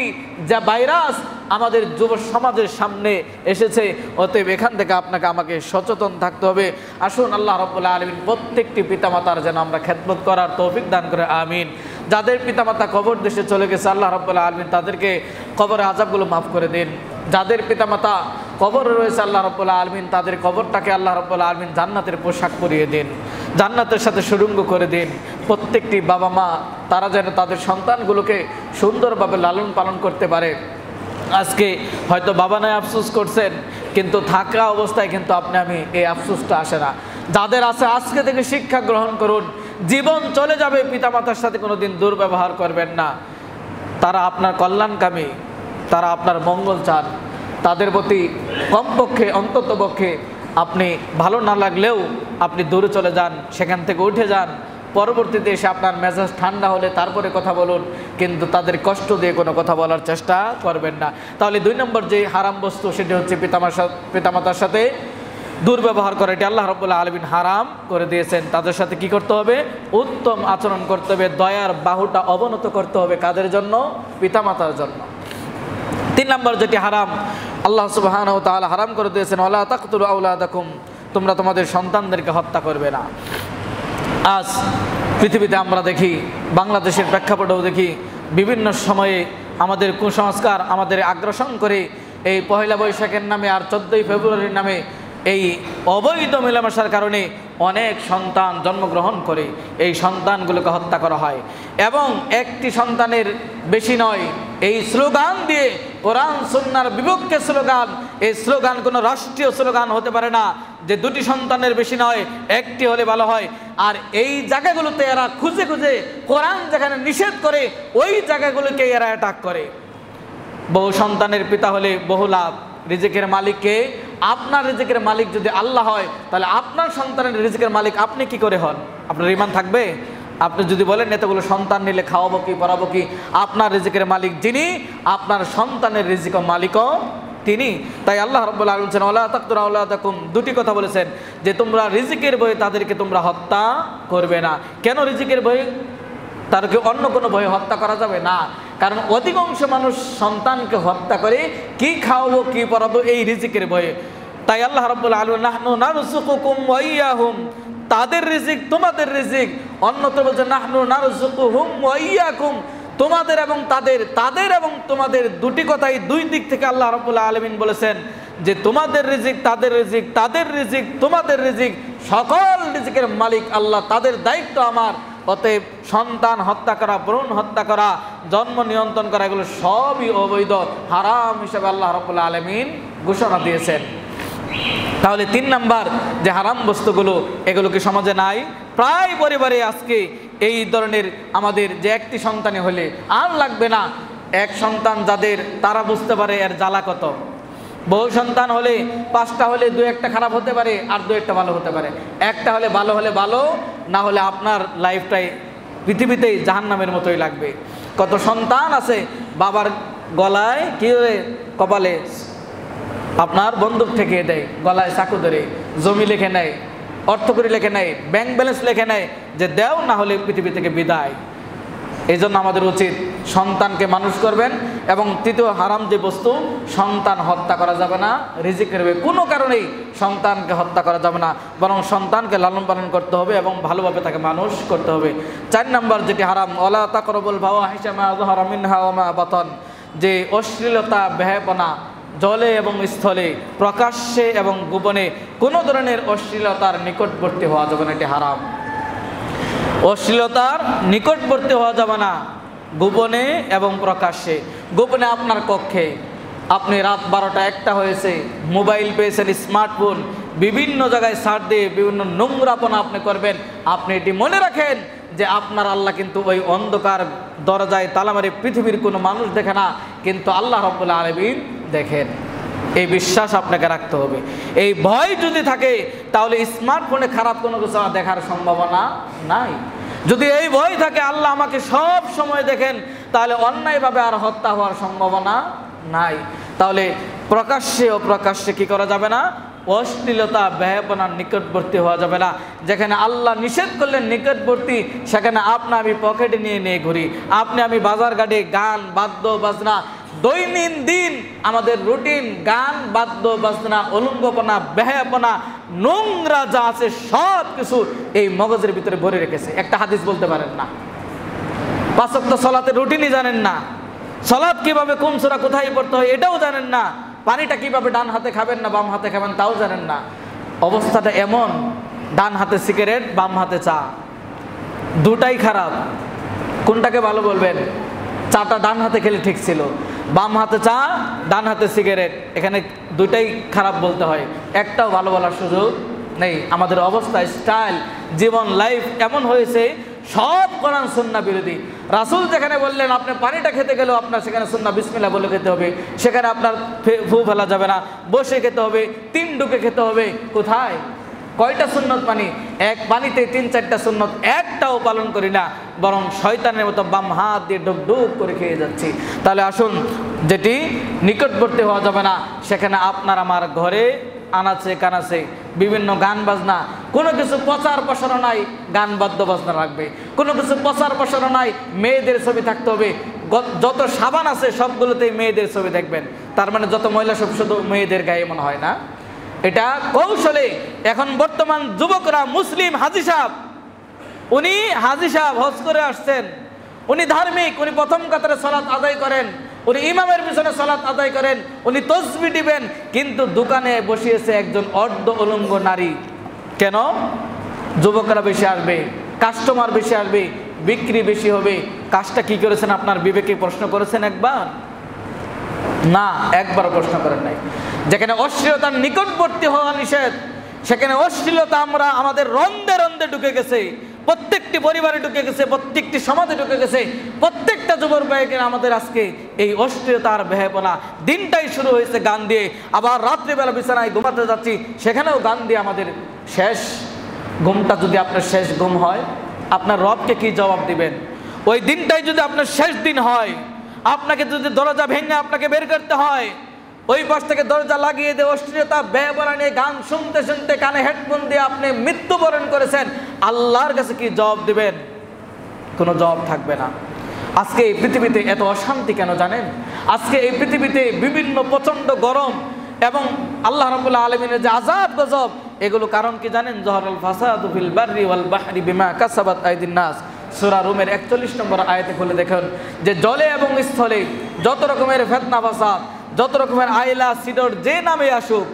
যা ভাইরাস আমাদের যুব সমাজের সামনে এসেছে। অতএব এখান থেকে আপনাকে আমাকে সচেতন থাকতে হবে। আসুন আল্লাহ রাব্বুল আলামিন প্রত্যেকটি পিতামাতার যেন আমরা খেদমত করার তৌফিক দান করে, আমিন। যাদের পিতামাতা কবর দেশে চলে গেছে, আল্লাহ রাব্বুল আলামিন তাদেরকে কবরের আযাবগুলো মাফ করে দিন। যাদের পিতামাতা কবরে রয়েছে, আল্লাহ রাব্বুল আলামিন তাদের কবরটাকে আল্লাহ রাব্বুল আলামিন জান্নাতের পোশাক পরিয়ে দিন, জান্নাতের সাথে সুরঙ্গ করে দিন। প্রত্যেকটি বাবা মা তারা যেন তাদের সন্তানগুলোকে সুন্দরভাবে লালন পালন করতে পারে। আজকে হয়তো বাবা নাই আফসোস করছেন, কিন্তু থাকা অবস্থায় কিন্তু আমি এই আফসোসটা আসে না। যাদের আছে আজকে থেকে শিক্ষা গ্রহণ করুন। জীবন চলে যাবে, পিতামাতার সাথে কোনোদিন দুর্ব্যবহার করবেন না। তারা আপনার কল্যাণকামী, তারা আপনার মঙ্গল চান। তাদের প্রতি কমপক্ষে, অন্ততপক্ষে আপনি ভালো না লাগলেও আপনি দূরে চলে যান, সেখান থেকে উঠে যান। পরবর্তীতে এসে আপনার মেজাজ ঠান্ডা হলে তারপরে কথা বলুন, কিন্তু তাদের কষ্ট দিয়ে কোনো কথা বলার চেষ্টা করবেন না। তাহলে 2 নম্বর যে হারাম বস্তু, সেটি হচ্ছে পিতামাতার সাথে দুর্ব্যবহার করা। এটি আল্লাহ রাব্বুল আলামিন হারাম করে দিয়েছেন। তাদের সাথে কি করতে হবে? উত্তম আচরণ করতে হবে, দয়ার বাহুটা অবনত করতে হবে। কাদের জন্য? পিতামাতার জন্য। 3 নম্বর যেটি হারাম, আল্লাহ সুবহানাহু ওয়া তাআলা হারাম করে দিয়েছেন, ওয়ালা তাকতুলু আওলাদাকুম, তোমরা তোমাদের সন্তানদেরকে হত্যা করবে না। আজ পৃথিবীতে আমরা দেখি, বাংলাদেশের প্রেক্ষাপটেও দেখি, বিভিন্ন সময়ে আমাদের কুসংস্কার আমাদের আগ্রাসন করে এই পহেলা বৈশাখের নামে আর 14ই ফেব্রুয়ারির নামে এই অবৈধ মেলামেশার কারণে অনেক সন্তান জন্মগ্রহণ করে, এই সন্তানগুলোকে হত্যা করা হয়। এবং একটি সন্তানের বেশি নয়, এই স্লোগান দিয়ে, কোরআন সুন্নাহর বিপক্ষে স্লোগান। এই স্লোগান কোনো রাষ্ট্রীয় স্লোগান হতে পারে না যে 2টি সন্তানের বেশি নয়, একটি হলে ভালো হয়। আর এই জায়গাগুলোতে এরা খুঁজে খুঁজে কোরআন যেখানে নিষেধ করে ওই জায়গাগুলোকে এরা অ্যাটাক করে। বহু সন্তানের পিতা হলে বহু লাভ। রিজিকের মালিককে, আপনার রিজিকের মালিক যদি আল্লাহ হয়, তাহলে আপনার সন্তানের রিজিকের মালিক আপনি কি করে হন? আপনার ঈমান থাকবে? আপনি যদি বলেন এতগুলো সন্তান নিলে খাওয়াবো কি, পড়াবো কি, আপনার রিজিকের মালিক যিনি, আপনার সন্তানের রিজিকের মালিকও তিনি। তাই আল্লাহ রাব্বুল আলামিন বলেছেন, ওয়ালা তাকতুলু আওলাদাকুম, 2টি কথা বলেছেন যে তোমরা রিজিকের ভয়ে তাদেরকে তোমরা হত্যা করবে না। কেন রিজিকের ভয়ে? তাদেরকে অন্য কোনো ভয়ে হত্যা করা যাবে না। কারণ অধিকাংশ মানুষ সন্তানকে হত্যা করে কি খাওয়াবো, কি পড়াবো, এই রিজিকের ভয়ে। তাই আল্লাহ রাব্বুল আলামিন নাহনু নারযুকুকুম ওয়া ইয়াহুম, তাদের রিজিক তোমাদের রিজিক। অন্যত্র বলছেন নাহনু নারযুকুহুম ওয়া ইয়াকুম, তোমাদের এবং তাদের, তাদের এবং তোমাদের, 2টি কথাই 2 দিক থেকে আল্লাহ রাব্বুল আলামিন বলেছেন যে তোমাদের রিজিক, তাদের রিজিক, তাদের রিজিক, তোমাদের রিজিক, সকল রিজিকের মালিক আল্লাহ, তাদের দায়িত্ব আমার। অতএব সন্তান হত্যা করা, ভ্রূণ হত্যা করা, জন্ম নিয়ন্ত্রণ করা, এগুলো সবই অবৈধ, হারাম হিসেবে আল্লাহ রাব্বুল আলামিন ঘোষণা দিয়েছেন। তাহলে 3 নাম্বার যে হারাম বস্তুগুলো, এগুলো কি সমাজে নাই? প্রায় পরিবারে আজকে এই ধরনের, আমাদের যে একটি সন্তানই হলে আর লাগবে না, এক সন্তান যাদের, তারা বুঝতে পারে এর জ্বালা কত। বহু সন্তান হলে, 5টা হলে 2-1টা খারাপ হতে পারে, আর 2-1টা ভালো হতে পারে। একটা হলে ভালো, হলে ভালো, না হলে আপনার লাইফটাই পৃথিবীতেই জাহান্নামের মতোই লাগবে। কত সন্তান আছে বাবার গলায় কি কপালে আপনার বন্দুক ঠেকিয়ে দেয়, গলায় চাকু ধরে, জমি লিখে নেয়, অর্থকড়ি লিখে নেয়, ব্যাংক ব্যালেন্স লিখে নেয় যে দেও, না হলে পৃথিবী থেকে বিদায়। এই জন্য আমাদের উচিত সন্তানকে মানুষ করবেন। এবং তৃতীয় হারাম যে বস্তু, সন্তান হত্যা করা যাবে না, রিজিকের কোনো কারণেই সন্তানকে হত্যা করা যাবে না, বরং সন্তানকে লালন পালন করতে হবে এবং ভালোভাবে তাকে মানুষ করতে হবে। 4 নম্বর যেটি হারাম, ওয়ালা তাকরাবুল ফাওয়াহিশা মা যাহারা মিনহা ওয়া মা বাতান, যে অশ্লীলতা বেহায়াপনা জলে এবং স্থলে, প্রকাশ্যে এবং গোপনে কোনো ধরনের অশ্লীলতার নিকটবর্তী হওয়া যাবে না, এটি হারাম। অশ্লীলতার নিকটবর্তী হওয়া যাবে না গোপনে এবং প্রকাশ্যে। গোপনে আপনার কক্ষে আপনি রাত 12টা 1টা হয়েছে, মোবাইল পেয়েছেন, স্মার্টফোন, বিভিন্ন জায়গায় সার্চ দিয়ে বিভিন্ন নোংরাপনা আপনি করবেন। আপনি এটি মনে রাখেন যে আপনার আল্লাহ কিন্তু ওই অন্ধকার দরজায় তালা মারে পৃথিবীর কোনো মানুষ দেখে না, কিন্তু আল্লাহ রাব্বুল আলামিন দেখেন। এই বিশ্বাস আপনাকে রাখতে হবে। এই ভয় যদি থাকে তাহলে স্মার্টফোনে খারাপ কোনো কিছু দেখার সম্ভাবনা নাই। যদি এই ভয় থাকে আল্লাহ আমাকে সব সময় দেখেন, তাহলে অন্যায়ভাবে আর হত্যা হওয়ার সম্ভাবনা নাই। তাহলে প্রকাশ্যে ও প্রকাশ্যে কি করা যাবে না, অশ্লীলতা বেহায়াপনার নিকটবর্তী হওয়া যাবে না। যেখানে আল্লাহ নিষেধ করলেন নিকটবর্তী, সেখানে আপনি আমি পকেটে নিয়ে নিয়ে ঘুরি, আপনি আমি বাজার ঘাটে গান বাদ্য বাজনা, দৈনন্দিন আমাদের রুটিন গান বাদ্য বাজনা, অলঙ্গপনা, বেহায়াপনা, নোংরা যা আছে সব কিছু এই মগজের ভিতরে ভরে রেখেছে। একটা হাদিস বলতে পারেন না, 5 ওয়াক্ত সালাতের রুটিনই জানেন না, সালাত কিভাবে কোন সূরা কোথায় পড়তে হয় এটাও জানেন না, পানিটা কিভাবে ডান হাতে খাবেন না বাম হাতে খাবেন তাও জানেন না। অবস্থাটা এমন, ডান হাতে সিগারেট বাম হাতে চা, দুটাই খারাপ। কোনটাকে ভালো বলবেন? চাটা ডান হাতে খেলে ঠিক ছিল, বাম হাতে চা ডান হাতে সিগারেট, এখানে দুইটাই খারাপ বলতে হয়, একটাও ভালো বলার সুযোগ নেই। আমাদের অবস্থা, স্টাইল, জীবন, লাইফ এমন হয়েছে সব কোরআন সুন্নাহ বিরোধী। রাসূল যেখানে বললেন আপনি পানিটা খেতে গেলেও আপনার সেখানে সুন্নাহ বিসমিল্লাহ বলে খেতে হবে, সেখানে আপনার ফু ফেলা যাবে না, বসে খেতে হবে, 3 ঢুকে খেতে হবে। কোথায় কয়টা সুন্নত পানি? এক পানিতে 3-4টা সুন্নত, একটাও পালন করি না, বরং শয়তানের মতো বাম হাত দিয়ে ডুব ডুব করে খেয়ে যাচ্ছি। তাহলে আসুন, যেটি নিকটবর্তী হওয়া যাবে না, সেখানে আপনার আমার ঘরে আনাচে কানাচে বিভিন্ন গান বাজনা, কোনো কিছু প্রচার প্রসারণ নাই, গান বাদ্য বাজনা রাখবে। কোনো কিছু প্রচার প্রসারণ নাই, মেয়েদের ছবি থাকতে হবে। যত সাবান আছে সবগুলোতেই মেয়েদের ছবি দেখবেন, তার মানে যত মহিলা সব শুধু মেয়েদের গায়ে মনে হয় না। এটা কৌশলে এখন বর্তমান যুবকরা, মুসলিম হাজী সাহেব, উনি হাজী সাহেব হজ করে আসছেন, উনি ধার্মিক, উনি প্রথম কাতারে সালাত আদায় করেন, উনি ইমামের পিছনে সালাত আদায় করেন, উনি তাসবিহ দিবেন, কিন্তু দোকানে বসিয়েছে একজন অর্ধ উলঙ্গ নারী। কেন? যুবকরা বেশি আসবে, কাস্টমার বেশি আসবে, বিক্রি বেশি হবে। কাজটা কি করেছেন আপনার বিবেকে প্রশ্ন করেছেন একবার? না, একবার প্রশ্ন করেন নাই। যেখানে অশ্লীলতার নিকটবর্তী হওয়া নিষেধ, সেখানে অশ্লীলতা আমরা আমাদের রন্ধে রন্ধে ঢুকে গেছে, প্রত্যেকটি পরিবারে ঢুকে গেছে, প্রত্যেকটি সমাজে ঢুকে গেছে, প্রত্যেকটা যুবক ভাইকে আমাদের আজকে এই অশ্লীলতার বেহায়াপনা। দিনটাই শুরু হয়েছে গান দিয়ে, আবার রাত্রিবেলা বিছানায় ঘুমাতে যাচ্ছি, সেখানেও গান দিয়ে আমাদের শেষ ঘুমটা যদি আপনার শেষ ঘুম হয়, আপনার রবকে কি জবাব দিবেন? ওই দিনটাই যদি আপনার শেষ দিন হয়, আপনাকে যদি দরজা ভেঙে আপনাকে বের করতে হয়, ওই পাশ থেকে দরজা লাগিয়ে দিয়ে অশ্লীলতা বেহায়াপনা নিয়ে গান শুনতে শুনতে কানে হেডফোন দিয়ে আপনি মৃত্যুবরণ করেছেন, আল্লাহর কাছে কি জবাব দিবেন? কোনো জবাব থাকবে না। আজকে এই পৃথিবীতে এত অশান্তি কেন জানেন? আজকে এই পৃথিবীতে বিভিন্ন প্রচণ্ড গরম এবং আল্লাহ রাব্বুল আলামিনের যে আযাব গজব, এগুলো কারণ কি জানেন? যহরাল ফাসাদু ফিল বাররি ওয়াল বাহরি বিমা কাসাবাত আইদিন নাস। সূরা রুমের 41 নম্বর আয়াতে খুলে দেখুন যে জলে এবং স্থলে যত রকমের ফিতনা ফাসাদ, যত রকমের আইলা সিডর যে নামে আসুক,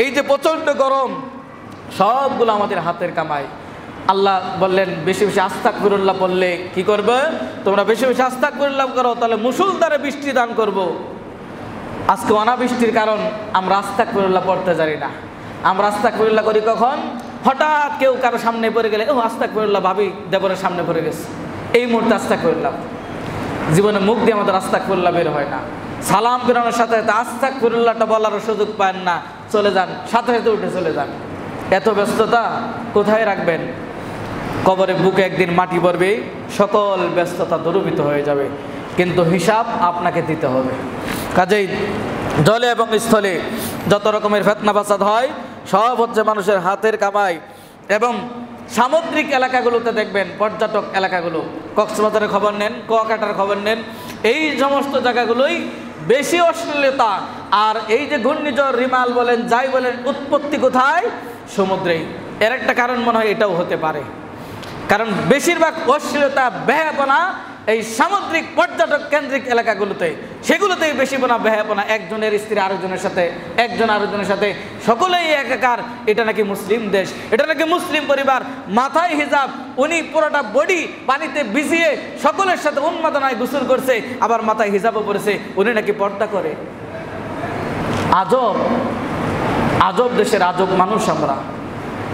এই যে প্রচণ্ড গরম, সবগুলো আমাদের হাতের কামাই। আল্লাহ বললেন বেশি বেশি আস্তাগফিরুল্লাহ পড়লে কি করবে? তোমরা বেশি বেশি আস্তাগফিরুল্লাহ করো, তাহলে মুষলধারে বৃষ্টি দান করব। আজকে অনাবৃষ্টির কারণ আমরা আস্তাগফিরুল্লাহ পড়তে জানি না। আমরা আস্তাগফিরুল্লাহ করি কখন? হঠাৎ কেউ কারো সামনে পড়ে গেলে, ও আস্তাগফিরুল্লাহ, ভাবি দেবরের সামনে পড়ে গেছে, এই মুহূর্তে আস্তাগফিরুল্লাহ। জীবনে মুখ দিয়ে আমাদের আস্তাগফিরুল্লাহ বের হয় না। সালাম ফেরানোর সাথে সাথে আস্তাগফিরুল্লাহটা বলার সুযোগ পান না, চলে যান, সাথে সাথে উঠে চলে যান। এত ব্যস্ততা কোথায় রাখবেন? কবরের বুকে একদিন মাটি পড়বে, সকল ব্যস্ততা দূরীভূত হয়ে যাবে, কিন্তু হিসাব আপনাকে দিতে হবে। কাজেই জলে এবং স্থলে যত রকমের ফিতনা ফাসাদ হয়, সব হচ্ছে মানুষের হাতের কামাই। এবং সামুদ্রিক এলাকাগুলোতে দেখবেন, পর্যটক এলাকাগুলো, কক্সবাজারের খবর নেন, কুয়াকাটার খবর নেন, এই সমস্ত জায়গাগুলোই বেশি অশ্লীলতা। আর এই যে ঘূর্ণিঝড় রিমাল বলেন, যাই বলেন, উৎপত্তি কোথায়? সমুদ্রেই। এর একটা কারণ মনে হয় এটাও হতে পারে, কারণ বেশিরভাগ অশ্লীলতা, বেহায়াপনা এই সামুদ্রিক পর্যটক কেন্দ্রিক এলাকাগুলোতে, সেগুলোতেই বেশি বেহায়াপনা। একজনের স্ত্রী আরেকজনের সাথে, একজন আরেকজনের সাথে, সকলেই একাকার। এটা নাকি মুসলিম দেশ, এটা নাকি মুসলিম পরিবার, মাথায় হিজাব, উনি পুরোটা বডি পানিতে ভিজিয়ে সকলের সাথে উন্মাদনায় গোসল করছে, আবার মাথায় হিজাবও পরেছে, উনি নাকি পর্দা করে। আজব আজব দেশের আজব মানুষ আমরা।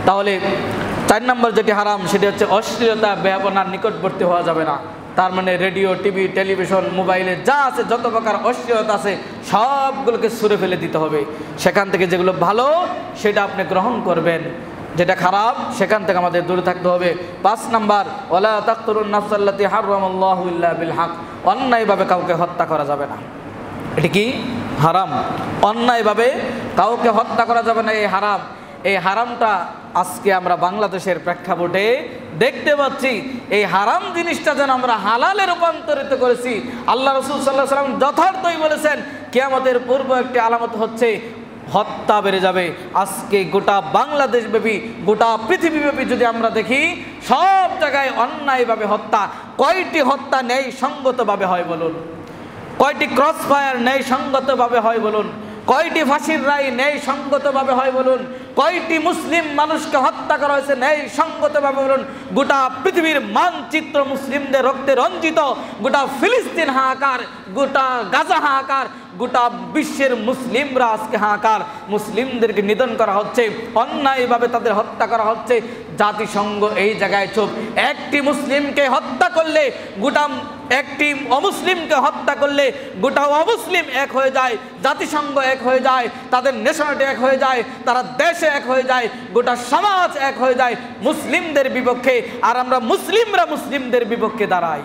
তাহলে 4 নম্বর যেটি হারাম সেটি হচ্ছে অশ্লীলতা, বেহায়াপনার নিকটবর্তী হওয়া যাবে না। তার মানে রেডিও, টিভি, টেলিভিশন, মোবাইলে যা আছে, যত প্রকার অশ্লীলতা আছে সবগুলোকে ছুঁড়ে ফেলে দিতে হবে। সেখান থেকে যেগুলো ভালো সেটা আপনি গ্রহণ করবেন, যেটা খারাপ সেখান থেকে আমাদের দূরে থাকতে হবে। 5 নম্বর, ওয়ালা তাকতুলুন নাফসাল্লাতী হারামাল্লাহু ইল্লা বিল হক, অন্যায়ভাবে কাউকে হত্যা করা যাবে না। এটি কি? হারাম। অন্যায়ভাবে কাউকে হত্যা করা যাবে না, এই হারাম। এই হারামটা আজকে আমরা বাংলাদেশের প্রেক্ষাপটে দেখতে পাচ্ছি। এই হারাম জিনিসটা যেন আমরা হালালে রূপান্তরিত করেছি। আল্লাহ রাসূল সাল্লাল্লাহু আলাইহি ওয়াসাল্লাম যথার্থই বলেছেন, কিয়ামতের পূর্ব একটি আলামত হচ্ছে হত্যা বেড়ে যাবে। আজকে গোটা বাংলাদেশ ব্যাপী, গোটা পৃথিবীব্যাপী যদি আমরা দেখি, সব জায়গায় অন্যায়ভাবে হত্যা। কয়টি হত্যা ন্যায় সঙ্গতভাবে হয় বলুন? কয়টি ক্রস ফায়ার ন্যায় সঙ্গতভাবে হয় বলুন? কয়টি ফাঁসির রায় ন্যায় সঙ্গতভাবে হয় বলুন? কয়টি মুসলিম মানুষকে হত্যা করা হয়েছে ন্যায় সঙ্গতভাবে বলুন? গোটা পৃথিবীর মানচিত্র মুসলিমদের রক্তে রঞ্জিত। গোটা ফিলিস্তিন হাহাকার, গোটা গাজা হাহাকার, গোটা বিশ্বের মুসলিমরা আজকে হাহাকার। মুসলিমদেরকে নিধন করা হচ্ছে, অন্যায়ভাবে তাদের হত্যা করা হচ্ছে। জাতিসংঘ এই জায়গায় চুপ। একটি মুসলিমকে হত্যা করলে, গোটা একটি অমুসলিমকে হত্যা করলে গোটা অমুসলিম এক হয়ে যায়, জাতিসংঘ এক হয়ে যায়, তাদের নেশনালিটি এক হয়ে যায়, তারা দেশে এক হয়ে যায়, গোটা সমাজ এক হয়ে যায় মুসলিমদের বিপক্ষে। আর আমরা মুসলিমরা মুসলিমদের বিপক্ষে দাঁড়াই।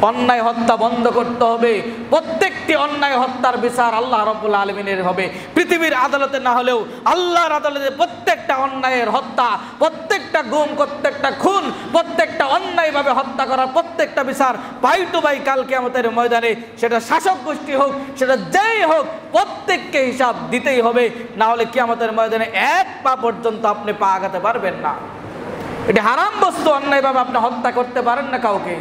অন্যায় হত্যা বন্ধ করতে হবে। প্রত্যেকটি অন্যায় হত্যার বিচার আল্লাহ রাব্বুল আলামিনের হবে। পৃথিবীর আদালতে না হলেও আল্লাহর আদালতে প্রত্যেকটা অন্যায়ের হত্যা, প্রত্যেকটা গুম, প্রত্যেকটা খুন, প্রত্যেকটা অন্যায়ভাবে হত্যা করার প্রত্যেকটা বিচার বাই টু বাই কাল কিয়ামতের ময়দানে, সেটা শাসক গোষ্ঠী হোক, সেটা যেই হোক, প্রত্যেককে হিসাব দিতেই হবে। না হলে কিয়ামতের ময়দানে এক পা পর্যন্ত আপনি পা আগাতে পারবেন না। এটি হারাম বস্তু। অন্যায়ভাবে আপনি হত্যা করতে পারেন না কাউকে।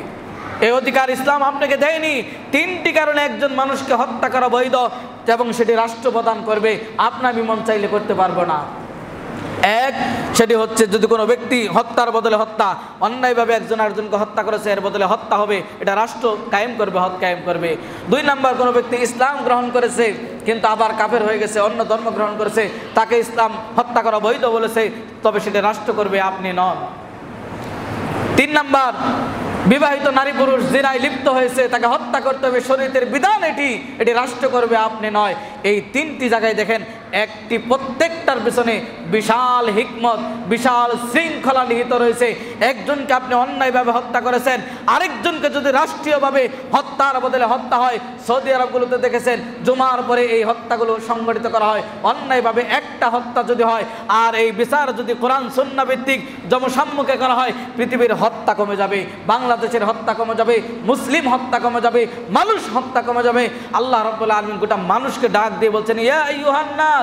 এই অধিকার ইসলাম আপনাকে দেয়নি। 3টি কারণে একজন মানুষকে হত্যা করা বৈধ, এবং সেটি রাষ্ট্র প্রদান করবে। আপনার মন চাইলে করতে পারবো না। এক, সেটি হচ্ছে যদি কোনো ব্যক্তি হত্যার বদলে হত্যা, অন্যায়ভাবে একজন আরেকজনকে হত্যা করেছে, এর বদলে হত্যা হবে, এটা রাষ্ট্র কায়েম করবে, হদ কায়েম করবে। 2 নম্বর, কোনো ব্যক্তি ইসলাম গ্রহণ করেছে কিন্তু আবার কাফের হয়ে গেছে, অন্য ধর্ম গ্রহণ করেছে, তাকে ইসলাম হত্যা করা বৈধ বলেছে, তবে সেটা রাষ্ট্র করবে, আপনি নন। 3 নম্বর, বিবাহিত নারী পুরুষ জিনায় লিপ্ত হয়েছে, তাকে হত্যা করতে হবে, শরীয়তের বিধান এটি রাষ্ট্র করবে, আপনি নয়। এই 3টি জায়গায় দেখেন একটি প্রত্যেকটার পিছনে বিশাল হিকমত, বিশাল শৃঙ্খলা নিহিত রয়েছে। একজনকে আপনি অন্যায়ভাবে হত্যা করেছেন, আরেকজনকে যদি রাষ্ট্রীয়ভাবে হত্যার বদলে হত্যা হয়, সৌদি আরবগুলোতে দেখেছেন জুমার পরে এই হত্যাগুলো সংগঠিত করা হয়। অন্যায়ভাবে একটা হত্যা যদি হয়, আর এই বিচার যদি কোরআন সুন্নাহ ভিত্তিক জনসম্মুখে করা হয়, পৃথিবীর হত্যা কমে যাবে, বাংলাদেশের হত্যা কমে যাবে, মুসলিম হত্যা কমে যাবে, মানুষ হত্যা কমে যাবে। আল্লাহ রাব্বুল আলামিন গোটা মানুষকে ডাক দিয়ে বলছেন, ইয়া আইয়ুহান নাস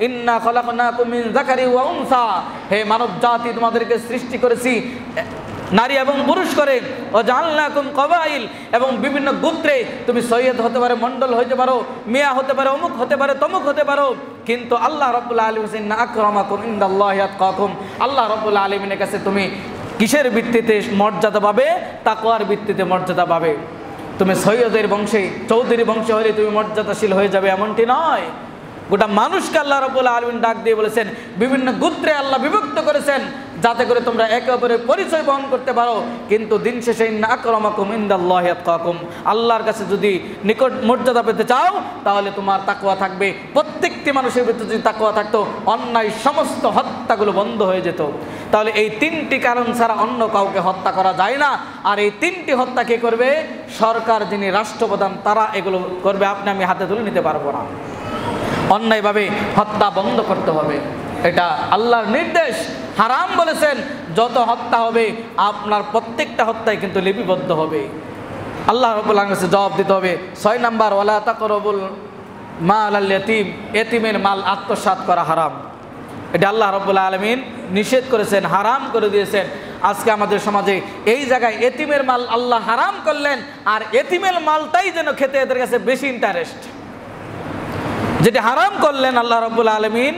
ইন্না খলাকনাকুম মিন যাকারি ওয়া উনসা, হে মানব জাতি, তোমাদেরকে সৃষ্টি করেছি নারী এবং পুরুষ করে, ও জাআলনাকুম কবাইল, এবং বিভিন্ন গোত্রে। তুমি সৈয়দ হতে পারো, মণ্ডল হতে পারো, মিয়া হতে পারো, অমুক হতে পারে, তমুক হতে পারো, কিন্তু আল্লাহ রাব্বুল আলামিন ইন্না আকরামাকুম ইনদাল্লাহি আতকাকুম, আল্লাহ রাব্বুল আলামিনের কাছে তুমি কিসের ভিত্তিতে মর্যাদা পাবে? তাকওয়ার ভিত্তিতে মর্যাদা পাবে। তুমি সৈয়দের বংশে, চৌধুরী বংশে হলে তুমি মর্যাদাশীল হয়ে যাবে, এমনটি নয়। গোটা মানুষকে আল্লাহ রাব্বুল আলামিন ডাক দিয়ে বলেছেন, বিভিন্ন গোত্রে আল্লাহ বিভক্ত করেছেন, যাতে করে তোমরা একে অপরের পরিচয় বহন করতে পারো। কিন্তু দিন শেষে ইন্না আকরামাকুম ইনদাল্লাহি আতকাকুম, আল্লাহর কাছে যদি নিকট মর্যাদা পেতে চাও, তাহলে তোমার তাকওয়া থাকবে। প্রত্যেকটি মানুষের ভিতরে যদি তাকওয়া থাকতো, অন্যায় সমস্ত হত্যাগুলো বন্ধ হয়ে যেত। তাহলে এই 3টি কারণ ছাড়া অন্য কাউকে হত্যা করা যায় না। আর এই 3টি হত্যা কে করবে? সরকার, যিনি রাষ্ট্রপ্রধান, তারা এগুলো করবে। আপনি আমি হাতে তুলে নিতে পারবো না। অন্যায়ভাবে হত্যা বন্ধ করতে হবে। এটা আল্লাহর নির্দেশ। হারাম বলেছেন যত হত্যা হবে আপনার প্রত্যেকটা হত্যায় কিন্তু লিপিবদ্ধ হবে। আল্লাহ রাব্বুল আলামিনের কাছে জবাব দিতে হবে। 6 নাম্বার, ওয়ালা তাকরাবুল মাল আল ইয়াতীম, এতিমের মাল আত্মসাৎ করা হারাম। এটা আল্লাহ রাব্বুল আলামিন নিষেধ করেছেন, হারাম করে দিয়েছেন। আজকে আমাদের সমাজে এই জায়গায় এতিমের মাল আল্লাহ হারাম করলেন, আর এতিমের মালটাই যেন খেতে এদের কাছে বেশি ইন্টারেস্ট। যেটা হারাম করলেন আল্লাহ রাব্বুল আলামিন,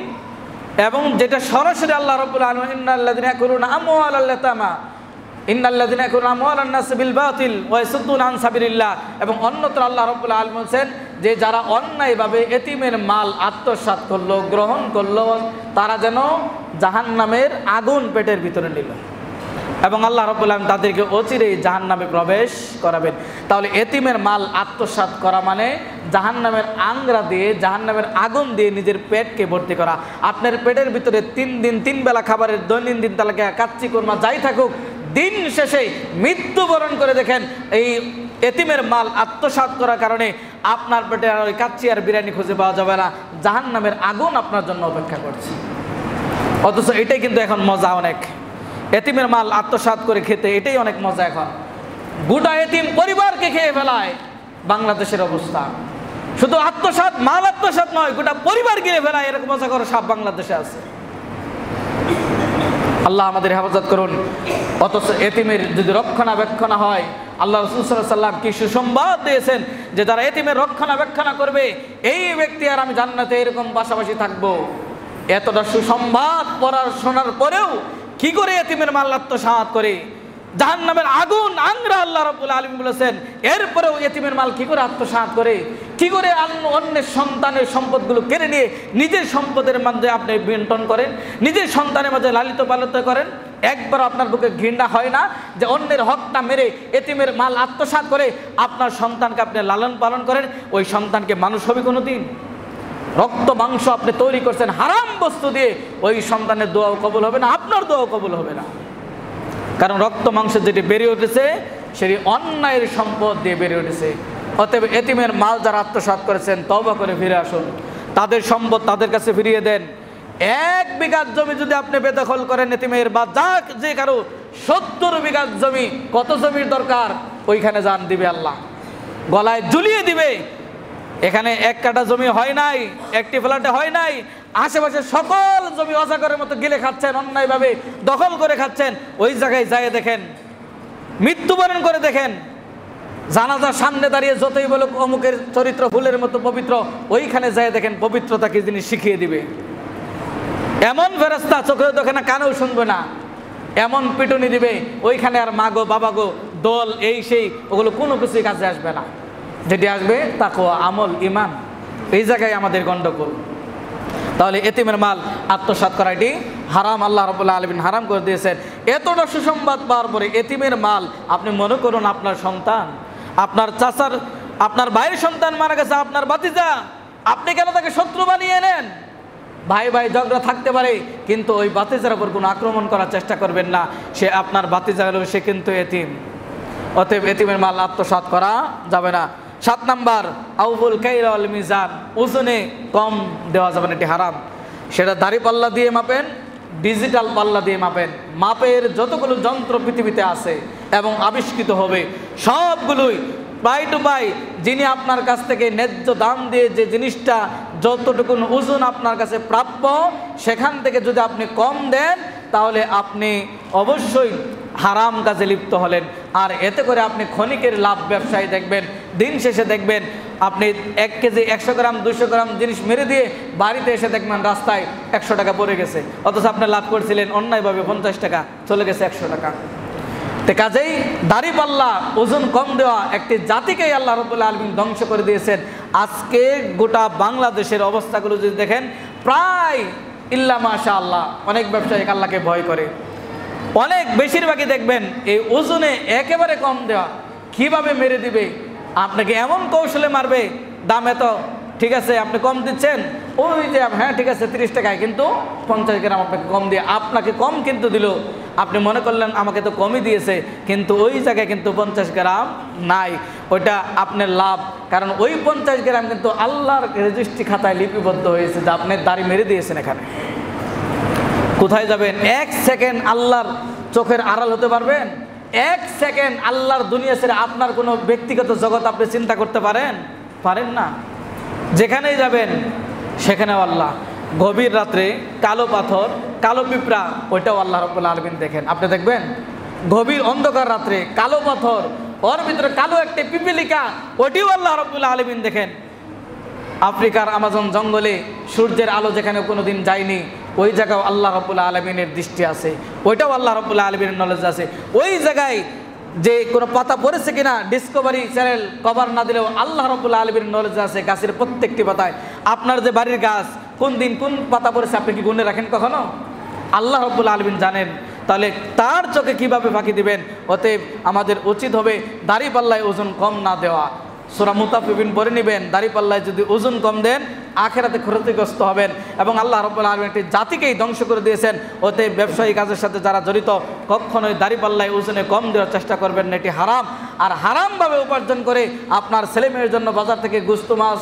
এবং যেটা সরাসরি আল্লাহ রাব্বুল আলামিন ইন্নাল্লাযিনা ইয়াকুলুনা আমওয়ালাল ইয়াতামা ইন্নাল্লাযিনা ইয়াকুলুনা আমওয়ালান নাস বিল বাতিল ওয়া ইয়াসুদ্দুনা আন সাবিলিল্লাহ, এবং অন্যত্র আল্লাহ রাব্বুল আলামিন বলেন যে যারা অন্যায়ভাবে এতিমের মাল আত্মসাৎ করলো, গ্রহণ করলো, তারা যেন জাহান্নামের আগুন পেটের ভিতরে নিল, এবং আল্লাহ রাব্বুল আলামিন তাদেরকে অচিরেই জাহান্নামে প্রবেশ করাবেন। তাহলে এতিমের মাল আত্মসাৎ করা মানে জাহান্নামের আংরা দিয়ে, জাহান্নামের আগুন দিয়ে নিজের পেটকে ভর্তি করা। আপনার পেটের ভিতরে 3 দিন 3 বেলা খাবারের দৈনন্দিন তালিকা কাচ্চি কোরমা যাই থাকুক, দিন শেষে মৃত্যুবরণ করে দেখেন এই এতিমের মাল আত্মসাৎ করার কারণে আপনার পেটে আর ওই কাচ্চি আর বিরিয়ানি খুঁজে পাওয়া যাবে না, জাহান্নামের আগুন আপনার জন্য অপেক্ষা করছে। অথচ এটাই কিন্তু এখন মজা অনেক, এতিমের মাল আত্মসাৎ করে খেতে এটাই অনেক মজা। এখন গোটা এতিম পরিবারকে খেয়ে ফেলায় বাংলাদেশের অবস্থা। শুধু আত্মসাৎ, মাল আত্মসাৎ নয়, গোটা পরিবার গিয়ে ফেলায়, এরকম মজা করে সব বাংলাদেশে আছে। আল্লাহ আমাদের হেফাজত করুন। অথচ এতিমের যদি রক্ষণাবেক্ষণ হয়, আল্লাহ রাসূল সাল্লাল্লাহু আলাইহি ওয়াসাল্লাম কি সুসংবাদ দিয়েছেন যে যারা এতিমের রক্ষণাবেক্ষণ করবে এই ব্যক্তি আর আমি জান্নাতে এরকম পাশাপাশি থাকবো। এতটা সুসংবাদ পড়ার শোনার পরেও কি করে এতিমের মাল আত্মসাৎ করে জাহান্নামের আগুন আংরা আল্লাহ রাব্বুল আলামিন বলেছেন, এরপরেও এতিমের মাল কি করে আত্মসাৎ করে, কি করে অন্যের সন্তানের সম্পদগুলো কেড়ে নিয়ে নিজের সম্পদের মধ্যে আপনি বণ্টন করেন, নিজের সন্তানের মাঝে লালিত পালিত করেন। একবার আপনার বুকে ঘৃণা হয় না যে অন্যের হকটা মেরে এতিমের মাল আত্মসাৎ করে আপনার সন্তানকে আপনি লালন পালন করেন, ওই সন্তানকে মানুষ হবে কোনো দিন? রক্ত মাংস আপনি তৈরি করছেন হারাম বস্তু দিয়ে, ওই সন্তানের দোয়াও কবুল হবে না, আপনার দোয়াও কবুল হবে না। কারণ রক্ত মাংস যেটি বেড়ে উঠেছে সেটি অন্যায়ের সম্পদ দিয়ে বেড়ে উঠেছে। অতএব এতিমের মাল যারা আত্মসাৎ করেছেন তওবা করে ফিরে আসুন, তাদের সম্পদ তাদের কাছে ফিরিয়ে দেন। 1 বিঘা জমি যদি আপনি বেদখল করেন এতিমের, বা যাক যে কারো 70 বিঘা জমি, কত জমির দরকার ওইখানে যান, দিবে আল্লাহ, গলায় ঝুলিয়ে দিবে। এখানে 1 কাঠা জমি হয় নাই, একটি ফ্ল্যাটে হয় নাই, আশেপাশে সকল জমি অজাগরের মতো গিলে খাচ্ছেন, অন্যায়ভাবে দখল করে খাচ্ছেন। ওই জায়গায় যায় দেখেন, মৃত্যুবরণ করে দেখেন, জানাজার সামনে দাঁড়িয়ে যতই বলুক অমুকের চরিত্র ফুলের মতো পবিত্র, ওইখানে যায় দেখেন পবিত্রতা কি জিনিস শিখিয়ে দিবে। এমন ফেরেশতা চোখেও দেখে না, কানেও শুনবে না, এমন পিটুনি দিবে ওইখানে, আর মা গো বাবা গো দল এই সেই ওগুলো কোনো কিছুই কাজে আসবে না। যেটি আসবে তাকওয়া, আমল, ঈমান, এই জায়গায় আমাদের গন্ডগোল। তাহলে এতিমের মাল আত্মসাৎ করা এটি হারাম, আল্লাহ রাব্বুল আলামিন হারাম করে দিয়েছেন। এতটা সুসংবাদ পাওয়ার পরে এতিমের মাল, আপনি মনে করুন আপনার সন্তান, আপনার চাচার, আপনার ভাইয়ের সন্তান মারা গেছে, আপনার ভাতিজা, আপনি কেন তাকে শত্রু বানিয়ে নেন? ভাই ভাই ঝগড়া থাকতে পারে, কিন্তু ওই ভাতিজার উপর কোনো আক্রমণ করার চেষ্টা করবেন না। সে আপনার ভাতিজা হলেও সে কিন্তু এতিম। অতএব এতিমের মাল আত্মসাৎ করা যাবে না। 7 নাম্বার, আউফুল কাইল ওয়াল মিজান, ওজনে কম দেওয়া যাবে না, এটি হারাম। সেটা দাড়ি পাল্লা দিয়ে মাপেন, ডিজিটাল পাল্লা দিয়ে মাপেন। মাপের যতগুলো যন্ত্র পৃথিবীতে আছে এবং আবিষ্কৃত হবে সবগুলোই পাই টু পাই, যিনি আপনার কাছ থেকে ন্যায্য দাম দিয়ে যে জিনিসটা যতটুকু ওজন আপনার কাছে প্রাপ্য, সেখান থেকে যদি আপনি কম দেন তাহলে আপনি অবশ্যই হারাম কাজে লিপ্ত হলেন। আর এতে করে আপনি ক্ষণিকের লাভ ব্যবসায়ী দেখবেন, দিন শেষে দেখবেন আপনি 1 কেজি 100 গ্রাম 200 গ্রাম জিনিস মেরে দিয়ে বাড়িতে এসে দেখবেন রাস্তায় 100 টাকা পড়ে গেছে, অথচ আপনি লাভ করছিলেন অন্যায়ভাবে 50 টাকা, চলে গেছে 100 টাকা। তো কাজেই দাড়িপাল্লা, ওজন কম দেওয়া একটি জাতিকেই আল্লাহ রাব্বুল আলামিন ধ্বংস করে দিয়েছেন। আজকে গোটা বাংলাদেশের অবস্থাগুলো যদি দেখেন, প্রায় ইল্লা মাশাআল্লাহ অনেক ব্যবসায়ী আল্লাহকে ভয় করে, অনেক বেশিরভাগই দেখবেন এই ওজনে একেবারে কম দেওয়া। কিভাবে মেরে দিবে আপনাকে, এমন কৌশলে মারবে, দাম এত, ঠিক আছে আপনি কম দিচ্ছেন, ওই যে হ্যাঁ ঠিক আছে 30 টাকায়, কিন্তু 50 গ্রাম আপনাকে কম দিয়ে, আপনাকে কম কিন্তু দিল, আপনি মনে করলেন আমাকে তো কমই দিয়েছে, কিন্তু ওই জায়গায় কিন্তু 50 গ্রাম নাই, ওইটা আপনার লাভ। কারণ ওই 50 গ্রাম কিন্তু আল্লাহর রেজিস্ট্রি খাতায় লিপিবদ্ধ হয়েছে যে আপনি দাড়ি মেরে দিয়েছেন এখানে। কোথায় যাবেন? 1 সেকেন্ড আল্লাহর চোখের আড়াল হতে পারবেন? 1 সেকেন্ড আল্লাহর দুনিয়া ছেড়ে আপনার কোনো ব্যক্তিগত জগৎ আপনি চিন্তা করতে পারেন? পারেন না। যেখানেই যাবেন সেখানেও আল্লাহ। গভীর রাত্রে কালো পাথর, কালো পিঁপড়া, ওইটাও আল্লাহ রাব্বুল আলামিন দেখেন। আপনি দেখবেন গভীর অন্ধকার রাত্রে কালো পাথর, ওর ভিতরে কালো একটা পিপিলিকা, ওইটিও আল্লাহ রাব্বুল আলামিন দেখেন। আফ্রিকার আমাজন জঙ্গলে সূর্যের আলো যেখানে কোনোদিন যায়নি, ওই জায়গাও আল্লাহ রাব্বুল আলামিনের দৃষ্টি আছে, ওইটাও আল্লাহ রাব্বুল আলামিনের নলেজ আছে। ওই জায়গায় যে কোনো পাতা পড়েছে কিনা ডিসকভারি চ্যানেল কভার না দিলেও আল্লাহ রাব্বুল আলামিনের নলেজ আছে গাছের প্রত্যেকটি পাতায়। আপনার যে বাড়ির গাছ কোন দিন কোন পাতা পড়েছে আপনি কি গুনে রাখেন কখনো? আল্লাহ রাব্বুল আলামিন জানেন। তাহলে তার চোখে কিভাবে ফাঁকি দিবেন? অতএব আমাদের উচিত হবে দাড়িপাল্লায় ওজন কম না দেওয়া। সূরা মুতাফফিফিন পড়ে নেবেন, দাড়িপাল্লায় যদি ওজন কম দেন আখিরাতে ক্ষতিগ্রস্ত হবেন। এবং আল্লাহ রাব্বুল আলামিন একটি জাতিকেই ধ্বংস করে দিয়েছেন। অতএব ব্যবসায়ী কাজের সাথে যারা জড়িত কখনোই দাড়িপাল্লায় ওজনে কম দেওয়ার চেষ্টা করবেন না, এটি হারাম। আর হারামভাবে উপার্জন করে আপনার ছেলেমেয়ের জন্য বাজার থেকে গোশত, মাছ,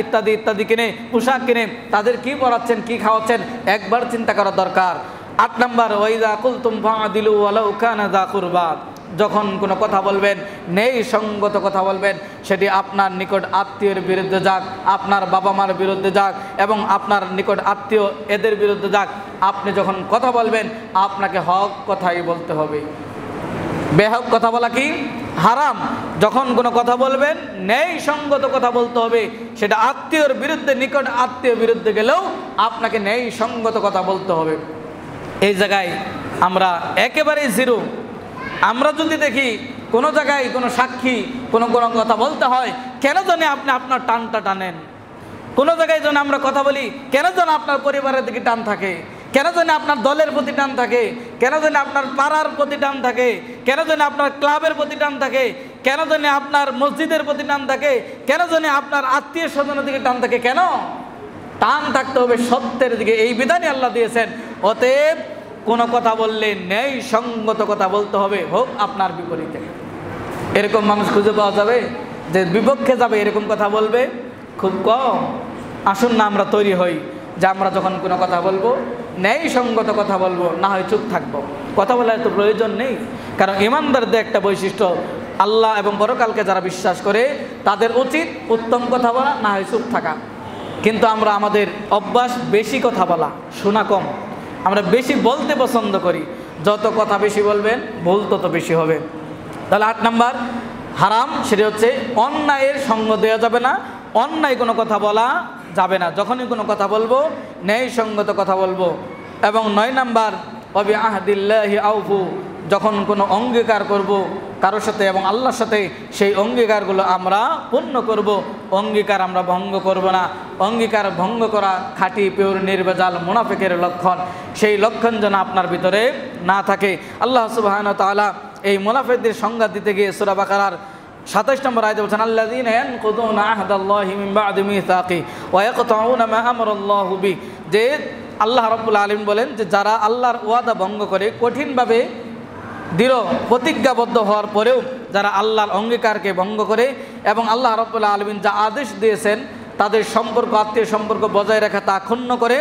ইত্যাদি ইত্যাদি কিনে, পোশাক কিনে তাদের কি পরাচ্ছেন, কি খাওয়াচ্ছেন, একবার চিন্তা করা দরকার। 8 নম্বর, ওয়াইদা কুলতুম ফাআদিলু ওয়ালাউ কানা যা কুরবা। যখন কোনো কথা বলবেন নেই সঙ্গত কথা বলবেন, সেটি আপনার নিকট আত্মীয়ের বিরুদ্ধে যাক, আপনার বাবা মার বিরুদ্ধে যাক, এবং আপনার নিকট আত্মীয় এদের বিরুদ্ধে যাক, আপনি যখন কথা বলবেন আপনাকে হক কথাই বলতে হবে। বেহক কথা বলা কি? হারাম। যখন কোনো কথা বলবেন নেই সঙ্গত কথা বলতে হবে, সেটা আত্মীয়র বিরুদ্ধে, নিকট আত্মীয় বিরুদ্ধে গেলেও আপনাকে নেই সঙ্গত কথা বলতে হবে। এই জায়গায় আমরা একেবারেই জিরো। আমরা যদি দেখি কোনো জায়গায় কোনো সাক্ষী কোনো কথা বলতে হয়, কেন জানি আপনি আপনার টানটা টানেন। কোনো জায়গায় যেন আমরা কথা বলি, কেন যেন আপনার পরিবারের দিকে টান থাকে, কেন জানি আপনার দলের প্রতি টান থাকে, কেন জানি আপনার পাড়ার প্রতি টান থাকে, কেন জানি আপনার ক্লাবের প্রতি টান থাকে, কেন জানি আপনার মসজিদের প্রতি টান থাকে, কেন জানি আপনার আত্মীয় স্বজনের দিকে টান থাকে। কেন টান থাকতে হবে? সত্যের দিকে। এই বিধানই আল্লাহ দিয়েছেন। অতএব কোনো কথা বললে ন্যায় সঙ্গত কথা বলতে হবে, হোক আপনার বিপরীতে। এরকম মানুষ খুঁজে পাওয়া যাবে যে বিপক্ষে যাবে এরকম কথা বলবে? খুব কম। আসুন না আমরা তৈরি হই যে আমরা যখন কোনো কথা বলবো ন্যায় সঙ্গত কথা বলবো, না হয় চুপ থাকবো। কথা বলার তো প্রয়োজন নেই। কারণ ইমানদারদের একটা বৈশিষ্ট্য, আল্লাহ এবং পরকালকে যারা বিশ্বাস করে তাদের উচিত উত্তম কথা বলা, না হয় চুপ থাকা। কিন্তু আমরা আমাদের অভ্যাস বেশি কথা বলা, শোনা কম। আমরা বেশি বলতে পছন্দ করি। যত কথা বেশি বলবেন ভুল তত বেশি হবে। তাহলে 8 নম্বর হারাম, সেটা হচ্ছে অন্যায়ের সঙ্গ দেওয়া যাবে না, অন্যায় কোনো কথা বলা যাবে না। যখনই কোনো কথা বলবো ন্যায় সঙ্গত কথা বলবো। এবং 9 নম্বর, ওয়াবি আহদিল্লাহি আউফু। যখন কোনো অঙ্গীকার করব কারোর সাথে এবং আল্লাহর সাথে, সেই অঙ্গীকারগুলো আমরা পূর্ণ করব। অঙ্গীকার আমরা ভঙ্গ করব না। অঙ্গীকার ভঙ্গ করা খাঁটি পিওর নির্ভেজাল মুনাফিকের লক্ষণ। সেই লক্ষণ যেন আপনার ভিতরে না থাকে। আল্লাহ সুবহানাহু ওয়া তাআলা এই মুনাফিকদের সংজ্ঞা দিতে গিয়ে সূরা বাকারার 27 নম্বর আয়াতে বলেছেন, আল্লাযীনা ইয়ানকুদুনা আহদাল্লাহি মিন বা'দি মিসাকি ওয়া ইয়াকতাউনা মা আমারাল্লাহু বি। যে আল্লাহ রাব্বুল আলামিন বলেন যে যারা আল্লাহর ওয়াদা ভঙ্গ করে, কঠিনভাবে দৃঢ় প্রতিজ্ঞাবদ্ধ হওয়ার পরেও যারা আল্লাহর অঙ্গীকারকে ভঙ্গ করে এবং আল্লাহ রাব্বুল আলামিন যা আদেশ দিয়েছেন তাদের সম্পর্ক, আত্মীয় সম্পর্ক বজায় রাখা তা ক্ষুণ্ণ করে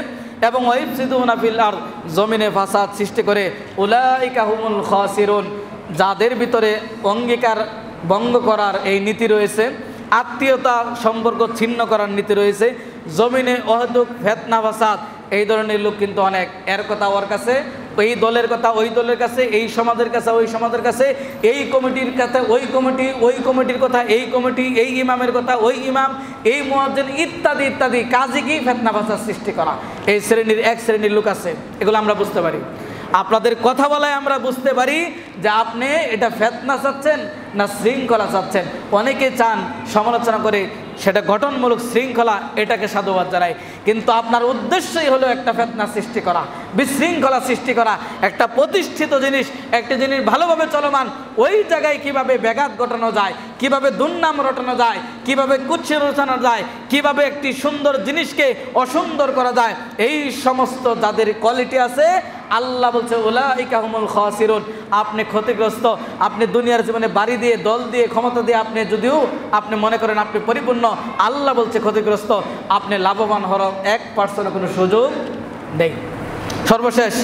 এবং ওয়াইফসিদুনা ফিল আরদ, জমিনে ফাসাদ সৃষ্টি করে, উলাইকা হুমুল খাসিরুন। যাদের ভিতরে অঙ্গীকার ভঙ্গ করার এই নীতি রয়েছে, আত্মীয়তা সম্পর্ক ছিন্ন করার নীতি রয়েছে, জমিনে অহেতুক ফিতনা ফাসাদ, এই ধরনের লোক কিন্তু অনেক। এর কথা ওর কাছে, এই দলের কথা ওই দলের কাছে, এই সমাজের কাছে ওই সমাজের কাছে, এই কমিটির কাছে ওই কমিটি, ওই কমিটির কথা এই কমিটি, এই ইমামের কথা ওই ইমাম, এই মুয়াজ্জিন ইত্যাদি ইত্যাদি। কাজে কি? ফিতনা ফাসাদ সৃষ্টি করা। এই শ্রেণীর এক শ্রেণীর লোক আছে, এগুলো আমরা বুঝতে পারি। আপনাদের কথা বলায় আমরা বুঝতে পারি যে আপনি এটা ফিতনা চাচ্ছেন না শৃঙ্খলা চাচ্ছেন। অনেকে চান সমালোচনা করে সেটা গঠনমূলক শৃঙ্খলা, এটাকে সাধুবাদ জানাই। কিন্তু আপনার উদ্দেশ্যই হলো একটা ফিতনা সৃষ্টি করা, বিশৃঙ্খলা সৃষ্টি করা। একটা প্রতিষ্ঠিত জিনিস, একটা জিনিস ভালোভাবে চলমান, ওই জায়গায় কিভাবে ব্যাঘাত ঘটানো যায়, কিভাবে দুর্নাম রটানো যায়, কিভাবে কুৎসি রটানো যায়, কিভাবে একটি সুন্দর জিনিসকে অসুন্দর করা যায়, এই সমস্ত যাদের কোয়ালিটি আছে আল্লাহ বলছে উলাইকা হুমুল খাসিরুন। আপনি ক্ষতিগ্রস্ত। আপনি দুনিয়ার জীবনে বাড়ি দিয়ে, দল দিয়ে, ক্ষমতা দিয়ে আপনি যদিও আপনি মনে করেন আপনি পরিপূর্ণ, আল্লাহ বলছে ক্ষতিগ্রস্ত। আপনি লাভবান হওয়ার 1% কোনো সুযোগ নেই। সর্বশেষ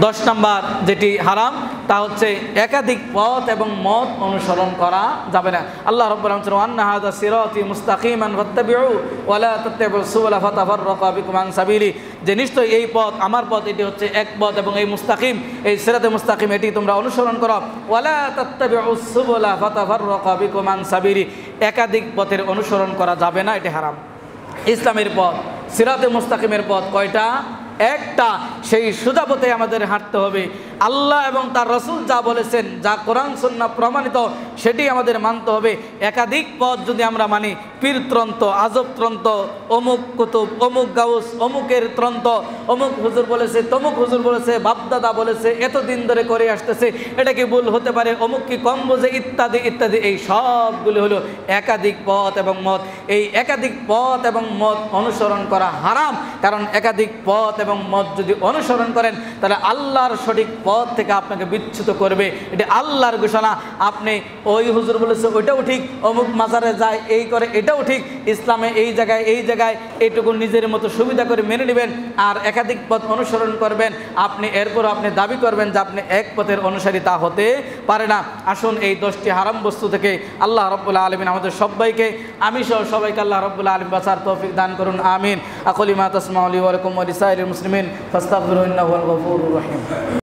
10 নম্বর যেটি হারাম তা হচ্ছে একাধিক পথ এবং মত অনুসরণ করা যাবে না। আল্লাহ রাব্বুল আলামিন বলেন আন্না হাযা সিরাতি মুস্তাকিমান ফাত্তাবিউ ওয়া লা তাত্তাবিউস সুবুলা ফাতাফাররাকা বিকুম আন সাবিলি, যে নিশ্চয়ই এই পথ আমার পথ, এটি হচ্ছে এক পথ এবং এই মুস্তাকিম, এই সিরাতে মুস্তাকিম এটি তোমরা অনুসরণ করো। ওয়া লা তাত্তাবিউস সুবুলা ফাতাফাররাকা বিকুম আন সাবিলি, একাধিক পথের অনুসরণ করা যাবে না, এটি হারাম। ইসলামের পথ, সিরাতে মুস্তাকিমের পথ কয়টা? একটা। সেই সোজা পথে আমাদের হাঁটতে হবে। আল্লাহ এবং তার রাসূল যা বলেছেন, যা কোরআন সুন্নাহ প্রমাণিত, সেটি আমাদের মানতে হবে। একাধিক পথ যদি আমরা মানি, পীরতন্ত্র, আজব তন্ত্র, অমুক কুতুব, অমুক গাউস, অমুকের তন্ত্র, অমুক হুজুর বলেছে, তমুক হুজুর বলেছে, বাপদাদা বলেছে, এতদিন ধরে করে আসতেছে, এটা কি ভুল হতে পারে, অমুক কি কম বোঝে, ইত্যাদি ইত্যাদি, এই সবগুলো হলো একাধিক পথ এবং মত। এই একাধিক পথ এবং মত অনুসরণ করা হারাম, কারণ একাধিক পথ এবং মত যদি অনুসরণ করেন তাহলে আল্লাহর সঠিক পথ থেকে আপনাকে বিচ্যুত করবে। এটা আল্লাহর ঘোষণা। আপনি ওই হুজুর বলেছে ওইটাও ঠিক, অমুক মাজারে যায় এই করে এটাও ঠিক, ইসলামে এই জায়গায় এইটুকু নিজের মতো সুবিধা করে মেনে নেবেন আর একাধিক পথ অনুসরণ করবেন। এরপর আপনি দাবি করবেন যে আপনি এক পথের অনুসারী, তা হতে পারে না। আসুন এই 10টি হারাম বস্তু থেকে আল্লাহ রাব্বুল আলামিন আমাদের সবাইকে, আমি সহ সবাইকে আল্লাহ রাব্বুল আলামিন বাঁচার তৌফিক দান করুন। আমিন। আকুলু মা তাসমাউন ওয়া লাকুম ওয়া লিসাইরিল মুসলিমিন ফাস্তাগফিরু ইন্নাহু হুয়াল গফুরুর রহিম।